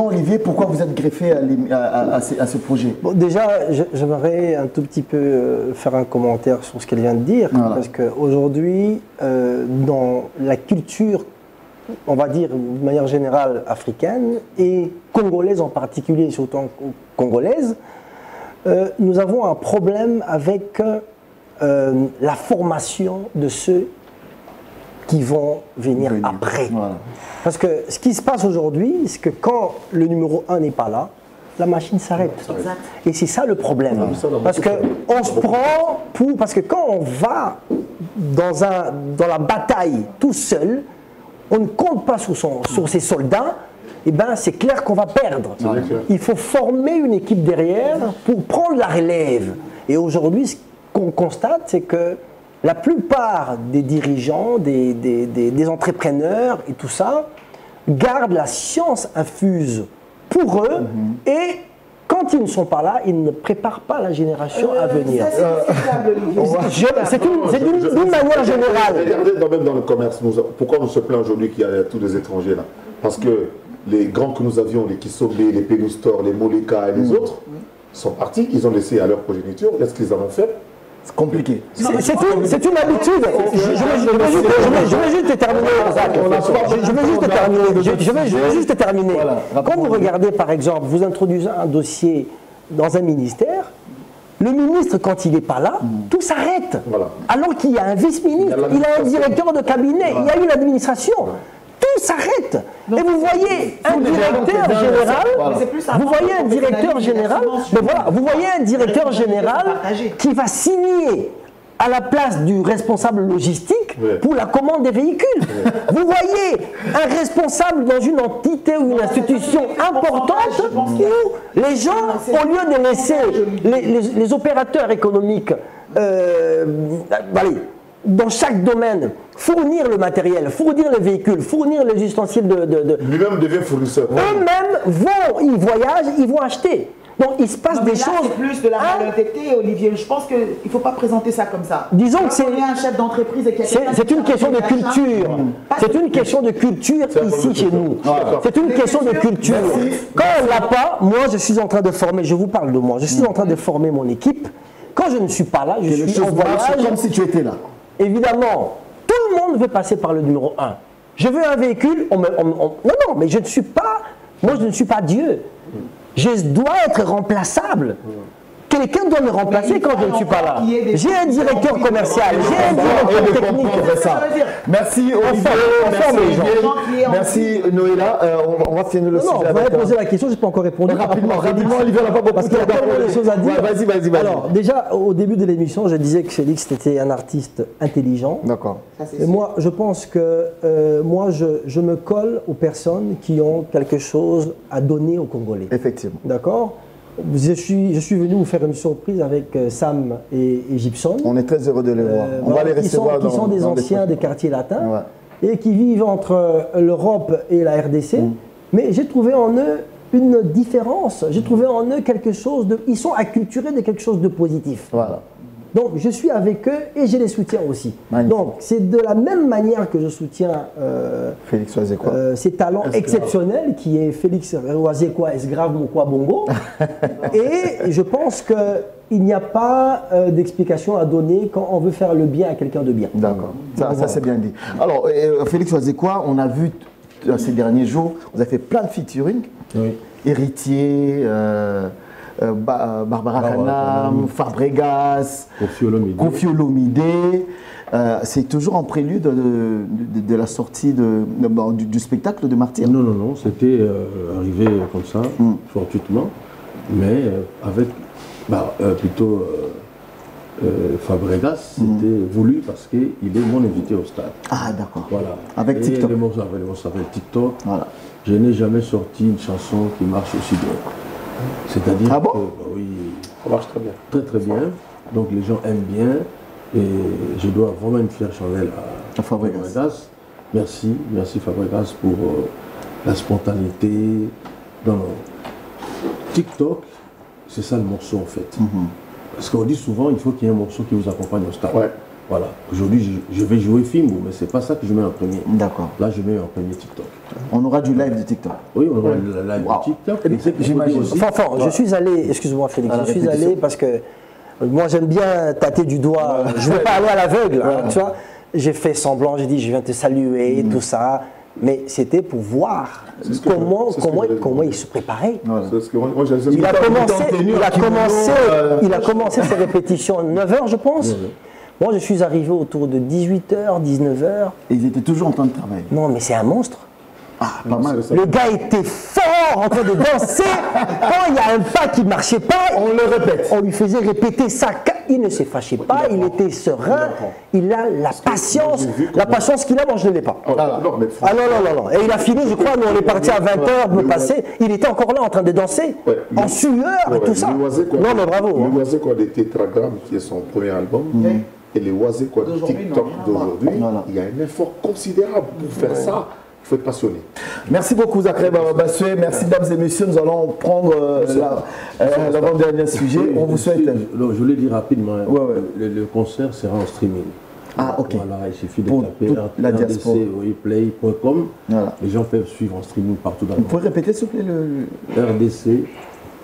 Olivier, pourquoi vous êtes greffé à ce projet? Bon, déjà, j'aimerais un tout petit peu faire un commentaire sur ce qu'elle vient de dire. Voilà. Parce qu'aujourd'hui, dans la culture, on va dire de manière générale africaine et congolaise en particulier, surtout congolaise, nous avons un problème avec la formation de ceux qui vont venir après. Voilà. Parce que ce qui se passe aujourd'hui, c'est que quand le numéro 1 n'est pas là, la machine s'arrête. Et c'est ça le problème. Parce qu'on se prend pour... Parce que quand on va dans la bataille tout seul, on ne compte pas sur ses soldats, et ben c'est clair qu'on va perdre. Il faut former une équipe derrière pour prendre la relève. Et aujourd'hui, ce qu'on constate, c'est que la plupart des dirigeants, des entrepreneurs et tout ça, gardent la science infuse pour eux et quand ils ne sont pas là, ils ne préparent pas la génération à venir. C'est d'une manière générale. Regardez même dans le commerce, pourquoi on se plaint aujourd'hui qu'il y a tous les étrangers là? Parce que les grands que nous avions, les Kisobé, les Pélustor, les Moleka et les autres, sont partis, ils ont laissé à leur progéniture. Qu'est-ce qu'ils en ont fait? C'est compliqué. C'est une habitude. Je vais juste terminer. Je vais juste terminer. Quand vous regardez, par exemple, vous introduisez un dossier dans un ministère, le ministre, quand il n'est pas là, tout s'arrête. Voilà. Alors qu'il y a un vice-ministre, il a un directeur de cabinet, il y a une administration. Tout s'arrête. Et vous voyez un directeur général, vous voyez un directeur général qui va signer à la place du responsable logistique pour la commande des véhicules. Vous voyez un responsable dans une entité ou une institution importante où les gens, au lieu de laisser les opérateurs économiques dans chaque domaine, fournir le matériel, fournir les véhicules, fournir les ustensiles Lui-même devient fournisseur. Eux-mêmes ils voyagent, ils vont acheter. Donc il se passe des choses. C'est plus de la malhonnêteté, Olivier. Je pense qu'il ne faut pas présenter ça comme ça. Disons que c'est un chef d'entreprise et c'est une question de culture. C'est une question de culture ici chez nous. C'est une question de culture. Quand on l'a pas, moi je suis en train de former, je vous parle de moi, je suis en train de former mon équipe. Quand je ne suis pas là, je suis en voyage. Comme si tu étais là. Évidemment, tout le monde veut passer par le numéro 1. Je veux un véhicule, non, mais je ne suis pas, moi je ne suis pas Dieu. Je dois être remplaçable. Quelqu'un doit me remplacer quand je ne suis pas là. J'ai un directeur commercial, j'ai un directeur technique. Merci Olivier, merci Noéla. On va finir le sujet. Vous m'avez posé la question, je n'ai pas encore répondu. Rapidement, Olivier, on n'a pas beaucoup parce qu'il y a tellement de choses à dire. Vas-y. Alors, déjà, au début de l'émission, je disais que Félix était un artiste intelligent. D'accord. Et moi, je pense que je me colle aux personnes qui ont quelque chose à donner aux Congolais. Effectivement. D'accord ? Je suis venu vous faire une surprise avec Sam et Gibson. On est très heureux de les voir. On va les recevoir qui sont des anciens des quartiers latins et qui vivent entre l'Europe et la RDC. Mais j'ai trouvé en eux une différence. J'ai trouvé en eux quelque chose de... Ils sont acculturés de quelque chose de positif. Voilà. Donc je suis avec eux et je les soutiens aussi. Magnifique. Donc c'est de la même manière que je soutiens Félix Oazekwa. ces talents exceptionnels qui est Félix Oazekwa Esgrave Mokwa Bongo. Et je pense qu'il n'y a pas d'explication à donner quand on veut faire le bien à quelqu'un de bien. D'accord, ça c'est bien dit. Alors Félix Oazekwa, on a vu ces derniers jours, vous avez fait plein de featuring. Oui. Héritier, Barbara Kanam, Fabregas, Koffi Olomide. C'est toujours en prélude de la sortie du spectacle de Martyr. Non, c'était arrivé comme ça, fortuitement, mais avec plutôt Fabregas, c'était voulu parce qu'il est mon invité au stade. Ah d'accord. Voilà. Avec TikTok. Le morceau s'appelle TikTok. Voilà. Je n'ai jamais sorti une chanson qui marche aussi bien. C'est-à-dire que oui, ça marche très bien. Très très bien. Donc les gens aiment bien. Et je dois vraiment une fière chandelle à Fabregas. Merci Fabregas pour la spontanéité. Non. TikTok, c'est ça le morceau en fait. Parce qu'on dit souvent, il faut qu'il y ait un morceau qui vous accompagne au stade. Ouais. Voilà. Aujourd'hui, je vais jouer film, mais c'est pas ça que je mets en premier. D'accord. Là, je mets en premier TikTok. On aura du live de TikTok. Oui, on aura le live de TikTok. J'imagine. Enfin, je suis allé, excuse-moi Félix, je suis allé parce que moi j'aime bien tâter du doigt. Je ne veux pas aller à l'aveugle, tu vois. J'ai fait semblant, j'ai dit je viens te saluer, tout ça. Mais c'était pour voir comment il se préparait. Voilà. Il a commencé ses répétitions à 9h, je pense. Moi, je suis arrivé autour de 18h, 19h. Et ils étaient toujours en train de travailler. Non, mais c'est un monstre. Ah, pas mal. Le gars était fort en train de danser. Quand il y a un pas qui ne marchait pas, on le répète. On lui faisait répéter ça. Il ne s'est fâché pas, il était serein. Il a la patience. La patience qu'il a, moi je ne l'ai pas. Non. Et il a fini, je crois, nous on est parti à 20h, me passer. Il était encore là en train de danser, en sueur et tout ça. Non, mais bravo. Le Oisé quoi des Tétragrammes, qui est son premier album, et les Oisé quoi de TikTok d'aujourd'hui, il y a un effort considérable pour faire ça. Il faut être passionné. Merci beaucoup Zachary Bassoué. Merci mesdames et messieurs. Nous allons prendre l'avant-dernier sujet. On vous souhaite... Je voulais dire rapidement, le concert sera en streaming. Ah ok. Voilà, il suffit de taper rdcplay.com. Voilà. Les gens peuvent suivre en streaming partout dans le monde. Vous pouvez répéter s'il vous plaît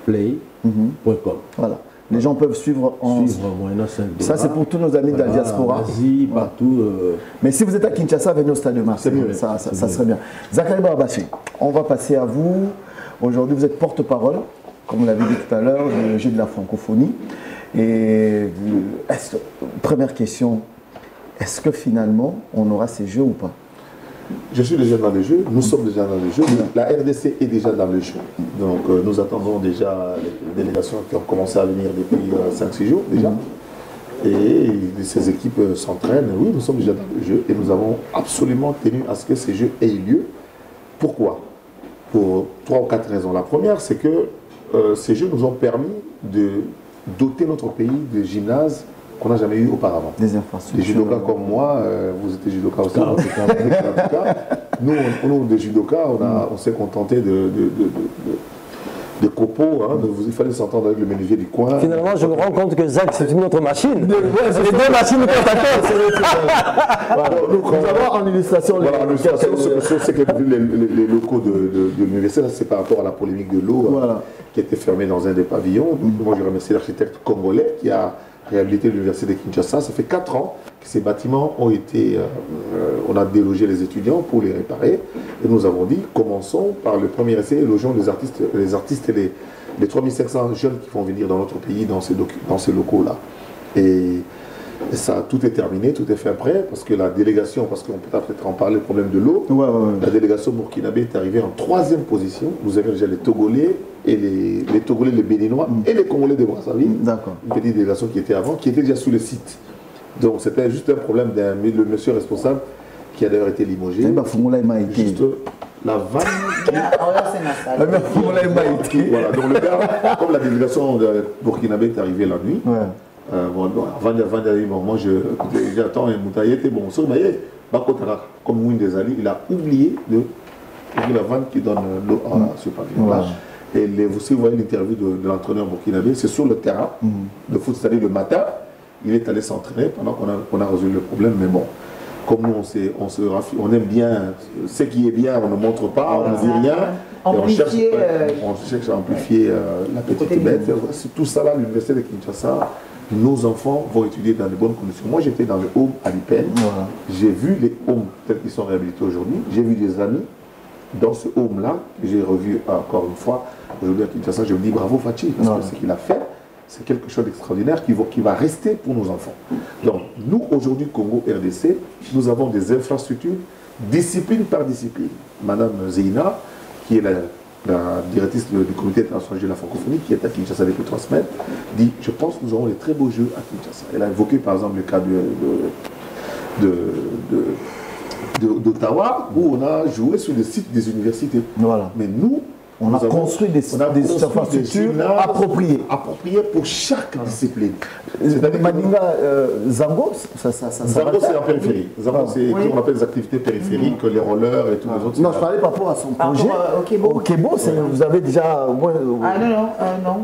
rdcplay.com. Voilà. Les gens peuvent suivre en... Ça, c'est pour tous nos amis de la diaspora. Asie, partout. Mais si vous êtes à Kinshasa, venez au Stade de Marseille. Ça serait bien. Zachary Bassoué, on va passer à vous. Aujourd'hui, vous êtes porte-parole, comme vous l'avez dit tout à l'heure, du jeu de la francophonie. Et première question, est-ce que finalement, on aura ces jeux ou pas? Je suis déjà dans le jeu, nous sommes déjà dans le jeu, la RDC est déjà dans le jeu. Donc nous attendons déjà les délégations qui ont commencé à venir depuis 5-6 jours déjà. Et ces équipes s'entraînent, oui, nous sommes déjà dans le jeu et nous avons absolument tenu à ce que ces jeux aient lieu. Pourquoi? Pour 3 ou 4 raisons. La première, c'est que ces jeux nous ont permis de doter notre pays de gymnases qu'on n'a jamais eu auparavant. Des infrastructures. Des judokas comme moi, vous étiez judokas aussi, en tout cas. Nous, des judokas, on s'est contenté de copeaux, il fallait s'entendre avec le menuisier du coin. Finalement, je me rends compte que Zach, c'est une autre machine. C'est les deux machines qui Nous avons en illustration c'est que les locaux de l'université, c'est par rapport à la polémique de l'eau qui était fermée dans un des pavillons. Moi, je remercie l'architecte congolais qui a réhabilité l'université de Kinshasa. Ça fait 4 ans que ces bâtiments ont été... on a délogé les étudiants pour les réparer. Et nous avons dit, commençons par le premier essai, logeons les artistes et les 3500 jeunes qui vont venir dans notre pays dans ces locaux-là. Et ça, tout est terminé, tout est fait après, parce que la délégation, parce qu'on peut peut-être en parler, le problème de l'eau, la délégation burkinabé est arrivée en 3e position. Nous avions déjà les Togolais, et les Togolais, les Béninois et les Congolais de Brazzaville. Une petite délégation qui était avant, qui était déjà sur le site. Donc c'était juste un problème le monsieur responsable qui a d'ailleurs été limogé. Juste la vanne. Voilà, donc le gars, comme la délégation de burkinabé est arrivée la nuit, avant d'aller, moi j'attends un moutaillé, bon, comme Mouine des Ali, il a oublié de la vanne qui donne l'eau à ce pavillon-là. Et si vous voyez l'interview de l'entraîneur burkinabé, c'est sur le terrain de foot, c'est-à-dire le matin, il est allé s'entraîner pendant qu'on a résolu le problème. Mais bon, comme nous on aime bien ce qui est bien, on ne montre pas, on ne dit rien. On cherche à amplifier la petite bête. C'est tout ça là, l'université de Kinshasa. Nos enfants vont étudier dans de bonnes conditions. Moi, j'étais dans le home à l'IPN. J'ai vu les homes tels qu'ils sont réhabilités aujourd'hui. J'ai vu des amis dans ce home-là, que j'ai revu encore une fois. Aujourd'hui à Kinshasa, je me dis bravo Fachi, parce que ce qu'il a fait, c'est quelque chose d'extraordinaire qui va rester pour nos enfants. Donc, nous, aujourd'hui, Congo RDC, nous avons des infrastructures, discipline par discipline. Madame Zeina, qui est la directrice du comité international de la francophonie, qui est à Kinshasa depuis 3 semaines, dit, je pense que nous aurons des très beaux jeux à Kinshasa. Elle a évoqué par exemple le cas d'Ottawa, où on a joué sur le site des universités. Mais nous, On a construit des infrastructures appropriées. Appropriées pour chaque discipline. Maninga, Zango, Zango, c'est en périphérie. Zango, c'est ce qu'on appelle les activités périphériques, les rollers et tout les autres. Non, je parlais par rapport à son projet. Au Kébo, vous avez déjà... non,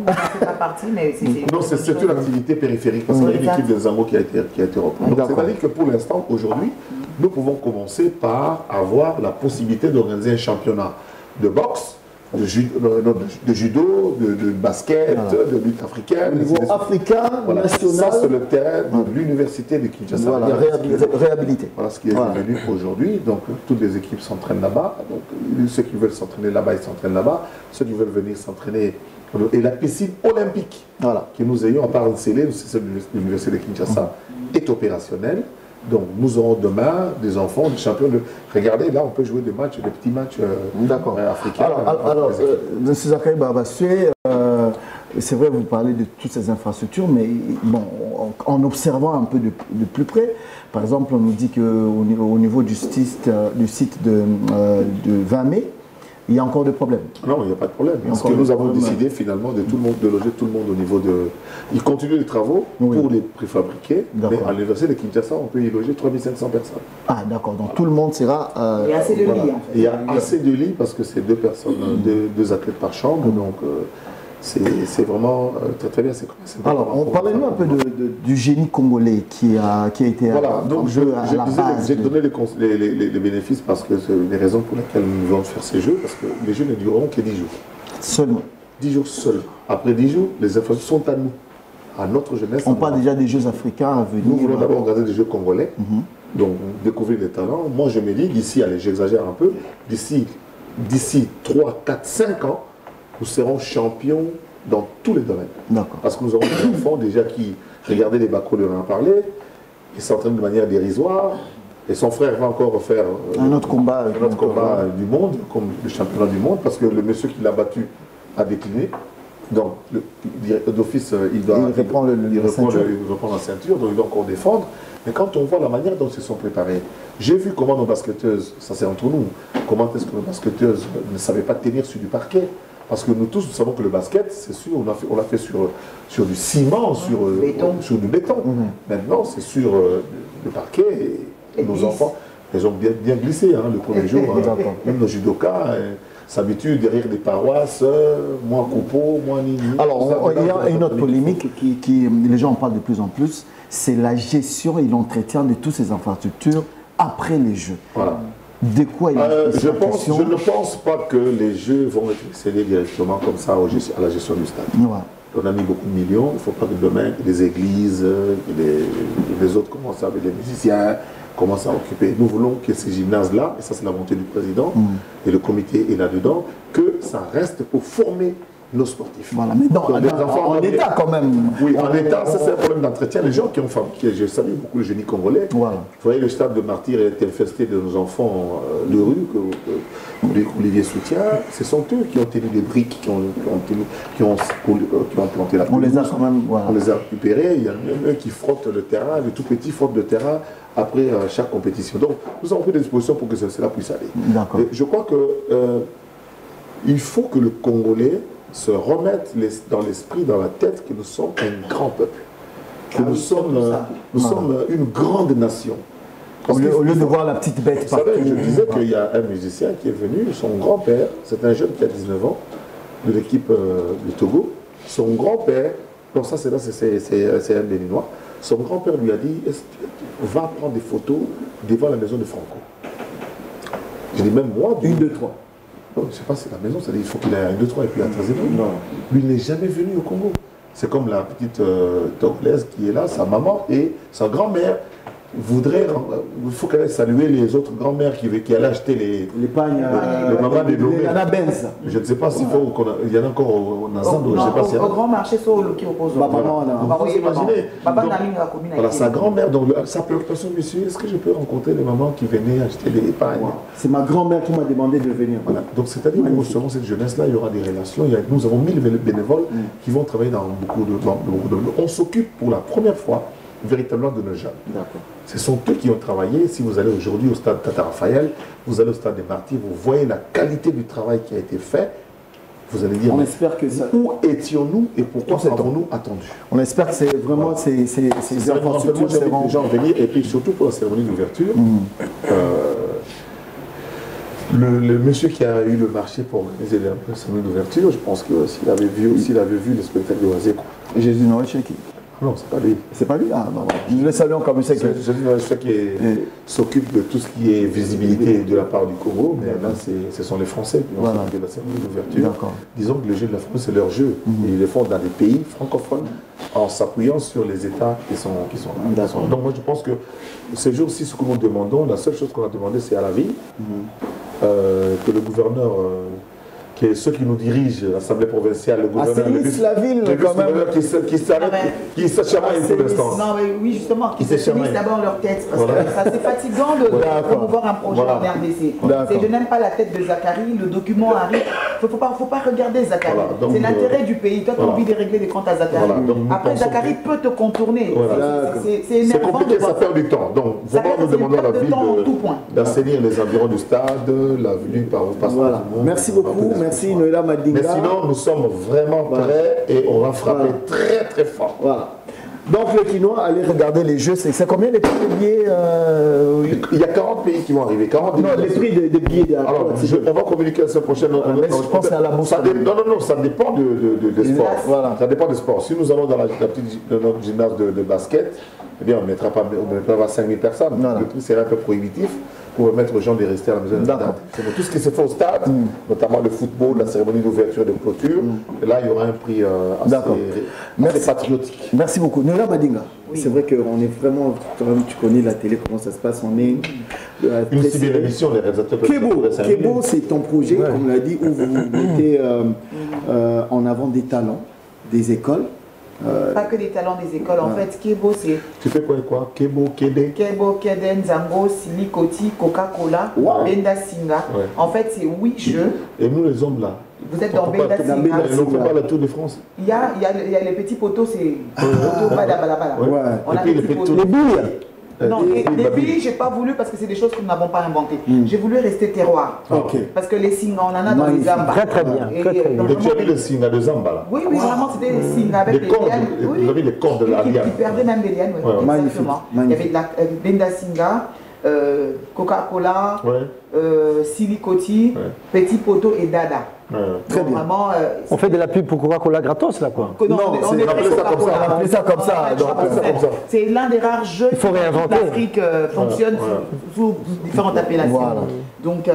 c'est pas parti, mais c'est... Non, c'est une activité périphérique, parce qu'il y a une équipe de Zango qui a été reprise. Donc, c'est-à-dire que pour l'instant, aujourd'hui, nous pouvons commencer par avoir la possibilité d'organiser un championnat de boxe, de judo, de basket, de lutte africaine. Au niveau africain, national. Ça, c'est le terrain de l'université de Kinshasa. Voilà, réhabilité. Voilà ce qui est devenu aujourd'hui. Donc, toutes les équipes s'entraînent là-bas. Donc, ceux qui veulent s'entraîner là-bas, ils s'entraînent là-bas. Ceux qui veulent venir s'entraîner. Et la piscine olympique que nous ayons, à part Nsele, c'est l'université de Kinshasa, est opérationnelle. Donc nous aurons demain des enfants, des champions de... Regardez, là on peut jouer des matchs, des petits matchs africains. Alors, M. Zakari Babassoué, c'est vrai, vous parlez de toutes ces infrastructures, mais bon, en observant un peu de plus près, par exemple, on nous dit qu'au niveau du site de 20 mai, il y a encore des problèmes. Non, il n'y a pas de problème. Parce que nous avons décidé finalement de loger tout le monde au niveau de... Ils continuent les travaux pour les préfabriquer, mais à l'université de Kinshasa, on peut y loger 3500 personnes. Ah d'accord, donc tout le monde sera... il y a assez de lits en fait. Il y a assez de lits parce que c'est 2 personnes, 2 athlètes par chambre, donc... c'est vraiment très très bien. Alors, on parlait un peu du génie congolais qui a été donc j'ai donné les bénéfices parce que c'est les raisons pour lesquelles nous voulons faire ces jeux, parce que les jeux ne dureront que 10 jours. Seulement 10 jours seuls. Après 10 jours, les infrastructures sont à nous, à notre jeunesse. On parle déjà des Jeux africains à venir. Nous voulons d'abord regarder des jeux congolais, donc découvrir les talents. Moi je me dis, d'ici, allez, j'exagère un peu, d'ici 3, 4, 5 ans, nous serons champions dans tous les domaines. Parce que nous aurons des enfants déjà qui regardaient les Bako, on en a parlé, ils s'entraînent de manière dérisoire, et son frère va encore faire un autre combat du monde, comme le championnat du monde, parce que le monsieur qui l'a battu a décliné. Donc, d'office, il reprend la ceinture, donc il doit encore défendre. Mais quand on voit la manière dont ils se sont préparés, j'ai vu comment nos basketteuses, ça c'est entre nous, comment est-ce que nos basketteuses ne savaient pas tenir sur du parquet. Parce que nous tous, nous savons que le basket, c'est sûr, on l'a fait sur du ciment, sur du béton. Maintenant, c'est sur le parquet, et nos enfants, ils ont bien glissé le premier jour. Même nos judokas s'habituent derrière des paroisses, moins copeaux, moins nini. Alors, il y a une autre polémique qui les gens en parlent de plus en plus, c'est la gestion et l'entretien de toutes ces infrastructures après les Jeux. Voilà. De quoi il je ne pense pas que les jeux vont être cédés directement comme ça à la gestion du stade. On a mis beaucoup de millions, il ne faut pas que demain les églises, les autres commencent avec les musiciens, commencent à occuper. Nous voulons que ces gymnases-là, et ça c'est la volonté du président, et le comité est là-dedans, que ça reste pour former nos sportifs. Voilà, mais non, en état quand même. Oui, en état, ça c'est un problème d'entretien. Les gens qui ont fabriqué, je salue beaucoup le génie congolais. Voilà. Vous voyez, le stade de Martyr est infesté de nos enfants de rue, que Olivier soutient. Ce sont eux qui ont tenu des briques, qui ont planté la pelouse. On les a quand même. Voilà. On les a récupérés. Il y a même eux qui frottent le terrain, les tout petits frottent le terrain après chaque compétition. Donc, nous avons pris des dispositions pour que cela puisse aller. D'accord. Je crois que il faut que le Congolais se remettre dans l'esprit, dans la tête, que nous sommes un grand peuple, que nous sommes une grande nation. Au lieu de voir la petite bête partout. Vous savez, je disais qu'il y a un musicien qui est venu, son grand-père, c'est un jeune qui a 19 ans, de l'équipe du Togo. Son grand-père, donc ça c'est un Béninois, son grand-père lui a dit, va prendre des photos devant la maison de Franco. Je dis même moi... 1, 2, 3. Non, je ne sais pas, c'est la maison, c'est-à-dire qu'il faut qu'il ait un 2, 3 et puis à 13 ans. Non. Lui, il n'est jamais venu au Congo. C'est comme la petite Togolaise qui est là, sa maman et sa grand-mère voudrait, il faut qu'elle aille saluer les autres grand-mères qui allaient acheter les pagnes, les mamans des Lomé. Il y en a Benz. Je ne sais pas s'il faut il y en a encore au Nazando, je ne sais pas si au grand marché sur qui oppose. Vous imaginez. Voilà, sa grand-mère, donc sa préoccupation, monsieur, est-ce que je peux rencontrer les mamans qui venaient acheter les pagnes? C'est ma grand-mère qui m'a demandé de venir. Voilà. Donc c'est-à-dire que nous serons cette jeunesse-là, il y aura des relations. Nous avons 1000 bénévoles qui vont travailler dans beaucoup de... On s'occupe pour la première fois véritablement de nos jeunes. Ce sont eux qui ont travaillé. Si vous allez aujourd'hui au stade Tata Raphaël, vous allez au stade des Martyrs, vous voyez la qualité du travail qui a été fait vous allez dire, on espère que ça... où étions-nous et pourquoi avons-nous attendu? On espère que c'est vraiment ces infrastructures seront... les gens venir, et puis surtout pour la cérémonie d'ouverture, le monsieur qui a eu le marché pour organiser la cérémonie d'ouverture, je pense que s'il avait vu le spectacle de Wazeko. Jésus Noël chez qui? Non, c'est pas lui. C'est pas lui? Ah, non. Nous le saluons comme ça. Jésus Noël qui s'occupe de tout ce qui est visibilité de la part du Congo, mais là, ce sont les Français qui ont fait la cérémonie d'ouverture. Disons que le jeu de la France, c'est leur jeu. Et ils le font dans des pays francophones en s'appuyant sur les États qui sont là. Donc moi, je pense que ces jours-ci, ce que nous demandons, la seule chose qu'on a demandé, c'est à la ville, que le gouverneur... que ceux qui nous dirigent, l'Assemblée provinciale, le gouverneur, la ville, quand même, qui se chamaillent pour l'instant. Non, mais oui, justement, qui se finissent d'abord leur tête. Parce que c'est fatigant de promouvoir un projet en RDC. Je n'aime pas la tête de Zachary, le document arrive. Il ne faut pas regarder Zachary. C'est l'intérêt du pays. Toi, tu as envie de régler des comptes à Zachary. Après, Zachary peut te contourner. C'est compliqué, ça perd du temps. Donc, vraiment, nous demandons à la ville d'assainir les environs du stade, l'avenue par où passe tout le monde. Merci beaucoup. Merci Noëlla Madinga. Mais sinon, nous sommes vraiment prêts et on va frapper très très fort. Voilà. Donc le Quinois, allez regarder les jeux. C'est combien les prix des billets Il y a 40 pays qui vont arriver. 40 non, les prix des billets. Alors, on va communiquer la semaine prochaine. Je pense à la bourse. Non, ça dépend de sport. Voilà. Ça dépend des sports. Si nous allons dans notre gymnase de basket, eh bien, on ne mettra pas 5000 personnes. Voilà. Le prix serait un peu prohibitif pour permettre aux gens de rester à la maison. Tout ce qui se fait au stade, notamment le football, la cérémonie d'ouverture et de clôture, et là, il y aura un prix assez patriotique. Merci beaucoup. Noëlla Madinga, c'est vrai qu'on est vraiment, tu connais la télé, comment ça se passe, on est... Une si belle émission, les réalisateurs peuvent... Kebo, c'est ton projet, comme l'a dit, où vous mettez en avant des talents, des écoles. Pas que des talents des écoles, en fait, Kebo c'est... Tu fais quoi? Kebo, Kede? Kebo, Keden, Zango, Silikoti, Coca-Cola, Benda Singa. En fait, c'est 8 jeux. Et nous les hommes là? Vous êtes dans Benda Singa. On ne fait pas la Tour de France? Il y a les petits poteaux, c'est... On a les petits poteaux. Les billes. Non, les billes, je n'ai pas voulu parce que c'est des choses que nous n'avons pas inventées. J'ai voulu rester terroir. Parce que les Singa, on en a dans les Zamba. Très bien. Et tu as mis le Singa de Zamba là? Oui, vraiment, c'était des Singa avec les lianes. Vous avez les cordes de la liane. Qui perdaient même des lianes, exactement. Il y avait de la Benda Singa, Coca-Cola, Silikoti, Petit Poteau et Dada. Très bien. Vraiment, on fait de la pub pour Coca-Cola gratos là quoi. Non, on appelle ça comme ça. C'est l'un des rares jeux qui l'Afrique fonctionne sous différentes appellations. Voilà. Donc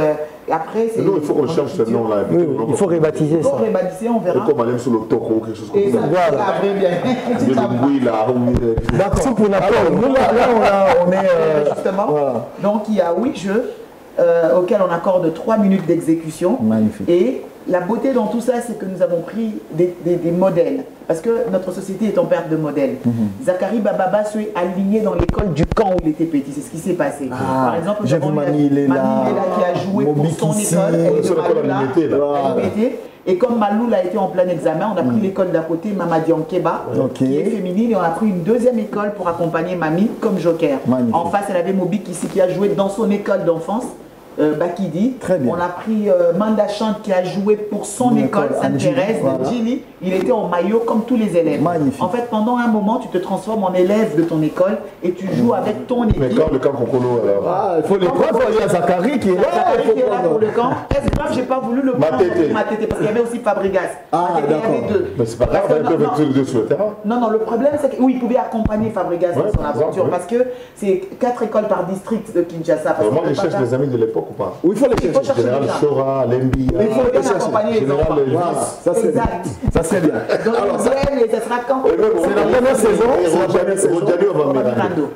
après, c'est... Nous, il faut qu'on change ce nom-là. Il faut rebaptiser ça. Il faut rebaptiser, on verra. Comme aller sur le taureau ou quelque chose comme ça. Et ça, voilà. D'accord. Pour Napoléon. Là, on est... Justement. Donc, il y a 8 jeux auxquels on accorde 3 minutes d'exécution. Magnifique. Et la beauté dans tout ça, c'est que nous avons pris des modèles. Parce que notre société est en perte de modèles. Zachary Bababa s'est aligné dans l'école du camp où il était petit. C'est ce qui s'est passé. Par exemple, nous avons Mani Lela qui a joué pour son école. Elle est de Malula. Et comme Maloul a été en plein examen, on a pris l'école d'à côté, Mamadi Ankeba, qui est féminine, et on a pris une deuxième école pour accompagner Mamie comme joker. Magnifique. En face, elle avait Mobik ici qui a joué dans son école d'enfance. Bakidi. Très bien. On a pris Manda Chante qui a joué pour son école Sainte-Thérèse de Djili. Il était en maillot comme tous les élèves. Magnifique. En fait, pendant un moment, tu te transformes en élève de ton école et tu joues avec ton équipe. Mais quand le camp Kokolo alors? Ah, il faut les prendre. Il y a Zachary qui est là. Zachary qui est là pour le camp. Est-ce grave, j'ai pas voulu le prendre pour Matété parce qu'il y avait aussi Fabregas. Ah, d'accord. Il y avait deux. Mais c'est pas grave, ils peuvent être tous les deux sur le terrain. Non, le problème c'est qu'il pouvait accompagner Fabregas dans son aventure parce que c'est 4 écoles par district de Kinshasa. Moi, je cherche les amis de l'époque ou pas? Oui, il faut les chercher. Général Chora, Lembi. Il faut bien accompagner les enfants. Ça c'est bien. Ça c'est bien. Alors, ça sera quand? C'est la première saison.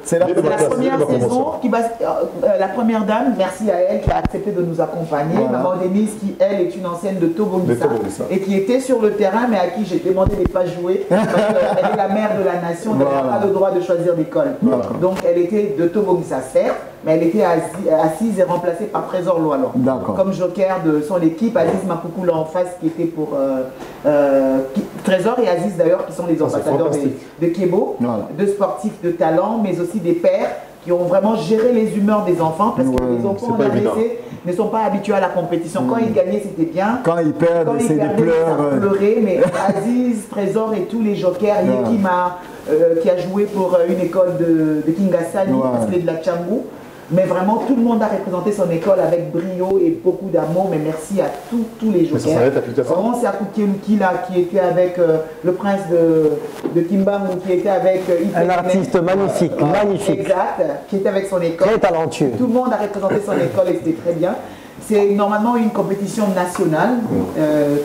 C'est la première saison qui va. La première dame, merci à elle qui a accepté de nous accompagner. Maman Denise, qui elle est une ancienne de Tobongisa et qui était sur le terrain, mais à qui j'ai demandé de ne pas jouer parce qu'elle est la mère de la nation, elle n'a pas le droit de choisir d'école. Donc elle était de Tobongisa, certes, mais elle était assise et remplacée par Trésor Loalon. Comme joker de son équipe, Aziz Makoukoulo en face qui était pour Trésor et Aziz d'ailleurs qui sont les ambassadeurs de Kebo, de sportifs de talent, mais aussi des pères qui ont vraiment géré les humeurs des enfants parce que les enfants en RDC, ne sont pas habitués à la compétition. Quand ils gagnaient, c'était bien. Quand ils perdent, c'est des pleurs. Pleurer, mais Aziz, Trésor et tous les jokers, Yekima, qui a joué pour une école de Kingasani, parce qu'il est de la Tchangou. Mais vraiment, tout le monde a représenté son école avec brio et beaucoup d'amour. Mais merci à tous les jokers. Vraiment, c'est Akukeluki là, qui était avec le prince de Kimbangu, qui était avec un artiste magnifique, magnifique. Exact, qui était avec son école. Très talentueux. Tout le monde a représenté son école et c'était très bien. C'est normalement une compétition nationale,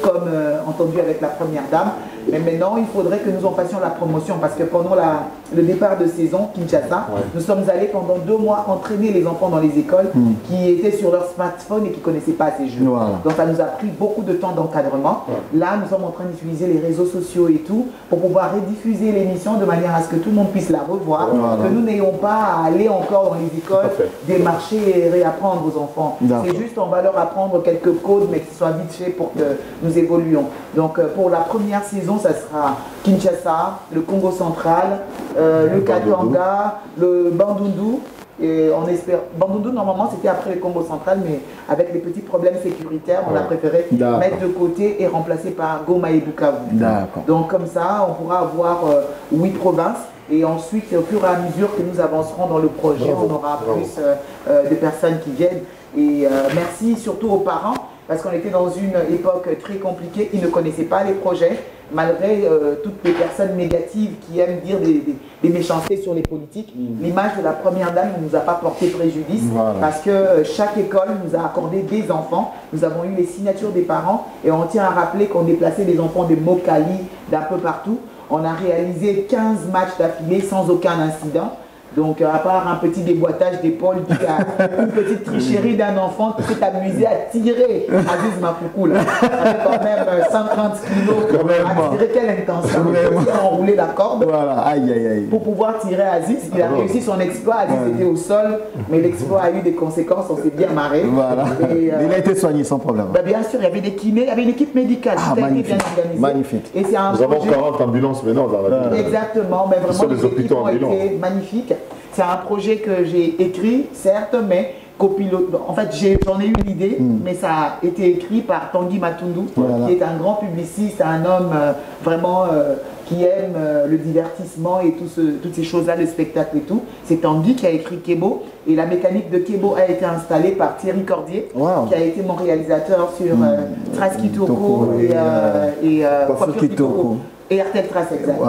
comme entendu avec la première dame. Mais maintenant, il faudrait que nous en fassions la promotion parce que pendant le départ de saison, Kinshasa, nous sommes allés pendant 2 mois entraîner les enfants dans les écoles qui étaient sur leur smartphone et qui ne connaissaient pas ces jeux. Donc ça nous a pris beaucoup de temps d'encadrement. Là, nous sommes en train d'utiliser les réseaux sociaux et tout pour pouvoir rediffuser l'émission de manière à ce que tout le monde puisse la revoir, que nous n'ayons pas à aller encore dans les écoles, démarcher et réapprendre aux enfants. C'est juste, on va leur apprendre quelques codes, mais qui soient vite faits pour que nous évoluions. Donc pour la première saison, ça sera Kinshasa, le Congo central, le Katanga, le Bandundu. Et on espère. Bandundu, normalement, c'était après le Congo central, mais avec les petits problèmes sécuritaires, on a préféré mettre de côté et remplacer par Goma et Bukavu. Donc, comme ça, on pourra avoir 8 provinces. Et ensuite, au fur et à mesure que nous avancerons dans le projet, on aura plus de personnes qui viennent. Et merci surtout aux parents, parce qu'on était dans une époque très compliquée, ils ne connaissaient pas les projets, malgré toutes les personnes négatives qui aiment dire des méchancetés sur les politiques. L'image de la première dame ne nous a pas porté préjudice, parce que chaque école nous a accordé des enfants, nous avons eu les signatures des parents, et on tient à rappeler qu'on déplaçait des enfants de Mokali, d'un peu partout. On a réalisé 15 matchs d'affilée sans aucun incident. Donc, à part un petit déboîtage d'épaule, une petite tricherie d'un enfant qui s'est amusé à tirer Aziz Mapoukou, avec quand même 130 kilos, à tirer, quelle intention. Il a enroulé la corde pour pouvoir tirer Aziz. Il a réussi son exploit, Aziz était au sol, mais l'exploit a eu des conséquences, on s'est bien marré. Et, il a été soigné sans problème. Bien sûr, il y avait des kinés, il y avait une équipe médicale qui a été bien organisée. Magnifique. Et nous avons 40 ambulances maintenant dans la ville. Exactement, mais vraiment les équipes ont été magnifiques. C'est un projet que j'ai écrit, certes, mais copilote. En fait, j'en ai eu l'idée, mais ça a été écrit par Tanguy Matundu, qui est un grand publiciste, un homme vraiment qui aime le divertissement et toutes ces choses-là, le spectacle et tout. C'est Tanguy qui a écrit Kebo, et la mécanique de Kebo a été installée par Thierry Cordier, qui a été mon réalisateur sur Trace Kitoko et RTL Trace, exact.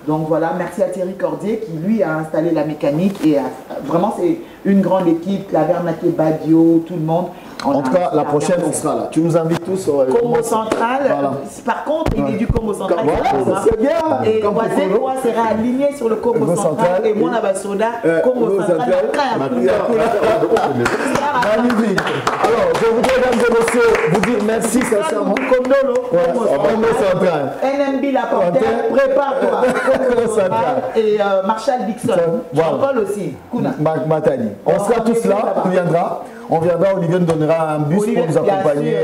Donc voilà, merci à Thierry Cordier qui lui a installé la mécanique et vraiment c'est une grande équipe, Clavernaké, Badio, tout le monde. En tout cas, la prochaine, on sera là. Tu nous invites tous au Congo central. Par contre, il est du Congo central. C'est bien. Et Boisé, moi, sera aligné sur le Congo central. Et moi, Nabasoda, Congo central. Magnifique. Alors, je voudrais, mesdames et messieurs, vous dire merci sincèrement. Congo central. NMB la portée, prépare-toi. Congo central. Et Marshall Dixon. Jean-Paul aussi. Matani. On sera tous là, on viendra. On viendra, Olivier nous donnera un bus pour nous accompagner.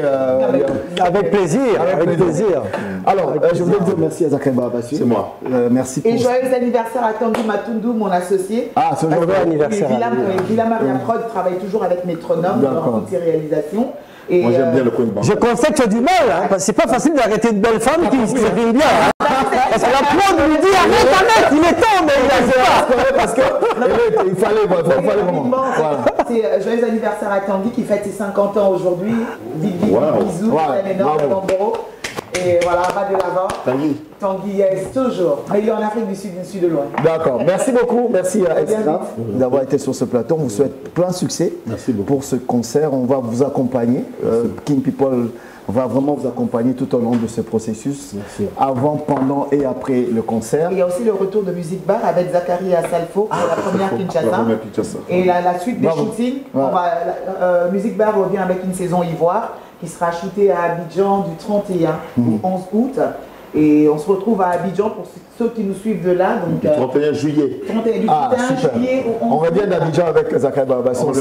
Avec plaisir, avec plaisir. Alors, je voulais dire merci à Zakaria Babassou. C'est moi. Merci pour... Et joyeux anniversaire à Tanguy Matundu, mon associé. Ah, c'est joyeux anniversaire. Villa Maria Prod travaille toujours avec Métronome dans toutes ses réalisations. Et moi, j'aime bien le coin de banque. Je constate que tu as du mal, hein, parce que c'est pas facile d'arrêter une belle femme qui s'écrit bien. Hein. Parce que la prod lui dit arrête, il est temps, mais il a pas. Parce que il fallait vraiment. C'est joyeux anniversaire à Tanguy qui fête ses 50 ans aujourd'hui. Bisous, un énorme tambour. Et voilà, va de l'avant. Tanguy, yes, toujours. Mais il est en Afrique du Sud de loin. D'accord. Merci beaucoup. Merci à Extra d'avoir été sur ce plateau. On vous souhaite plein succès pour ce concert. On va vous accompagner. King People va vraiment vous accompagner tout au long de ce processus, avant, pendant et après le concert. Il y a aussi le retour de Music Bar avec Zakaria Salfo pour la première Kinshasa. Et la suite des shootings, Music Bar revient avec une saison Ivoire qui sera shootée à Abidjan du 31 au 11 août. Et on se retrouve à Abidjan pour ceux qui nous suivent de là. Donc, du 31 juillet. Du 31 juillet au 11 août. On revient d'Abidjan avec Zakaria Babassou.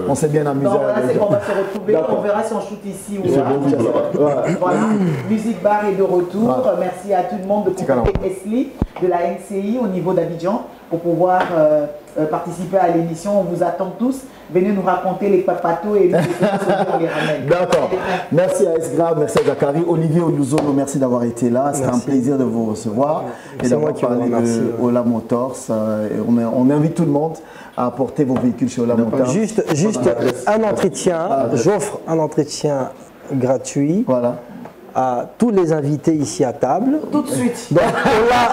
On s'est bien amusé. Voilà, c'est qu'on va se retrouver. On verra si on shoot ici ou là. Voilà. Music Bar est de retour. Merci à tout le monde de contacter Esli de la NCI au niveau d'Abidjan pour pouvoir participer à l'émission. On vous attend tous. Venez nous raconter les papatos et on les ramène. D'accord. Merci à Esgrave, merci à Zakari. Olivier Oluzolo, merci d'avoir été là. C'était un plaisir de vous recevoir et d'avoir parlé de Ola Motors. On invite tout le monde à apporter vos véhicules chez Ola Motors. Juste un entretien. J'offre un entretien gratuit. Voilà. À tous les invités ici à table. Tout de suite. Donc,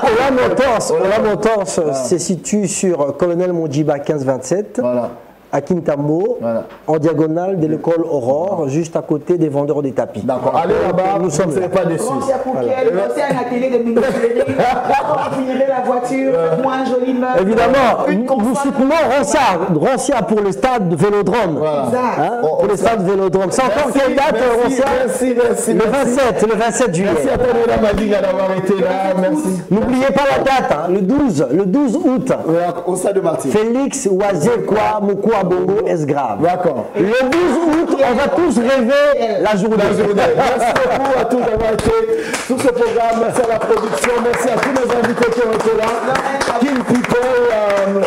Ola Motors se situe sur Colonel Mondjiba 1527. Voilà. À Kintambo, en diagonale de l'école Aurore, juste à côté des vendeurs des tapis. D'accord, allez là-bas, nous ne sommes pas déçus. Merci à Pouquet, merci à un atelier de ministérie. Vous finirez la voiture, faites-moi un joli meuble. Évidemment, nous soutenons Roncia pour le stade Vélodrome. Exact. Pour le stade Vélodrome. C'est encore quelle date, Roncia? Merci. Le 27 juillet. Merci à Tanola Madiga d'avoir été là. Merci. N'oubliez pas la date, le 12 août. Au stade de Martyr. Félix Ouazekwa Moukoua Bongo Esgrave. D'accord. Le 12 août, on va tous rêver la journée. Merci beaucoup à tous d'avoir été sur ce programme. Merci à la production. Merci à tous nos invités qui ont été là. King People,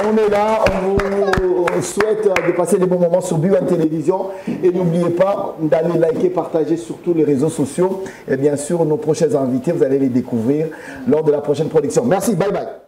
on est là. On vous souhaite de passer des bons moments sur BUN Télévision. Et n'oubliez pas d'aller liker, partager sur tous les réseaux sociaux. Et bien sûr, nos prochains invités, vous allez les découvrir lors de la prochaine production. Merci. Bye bye.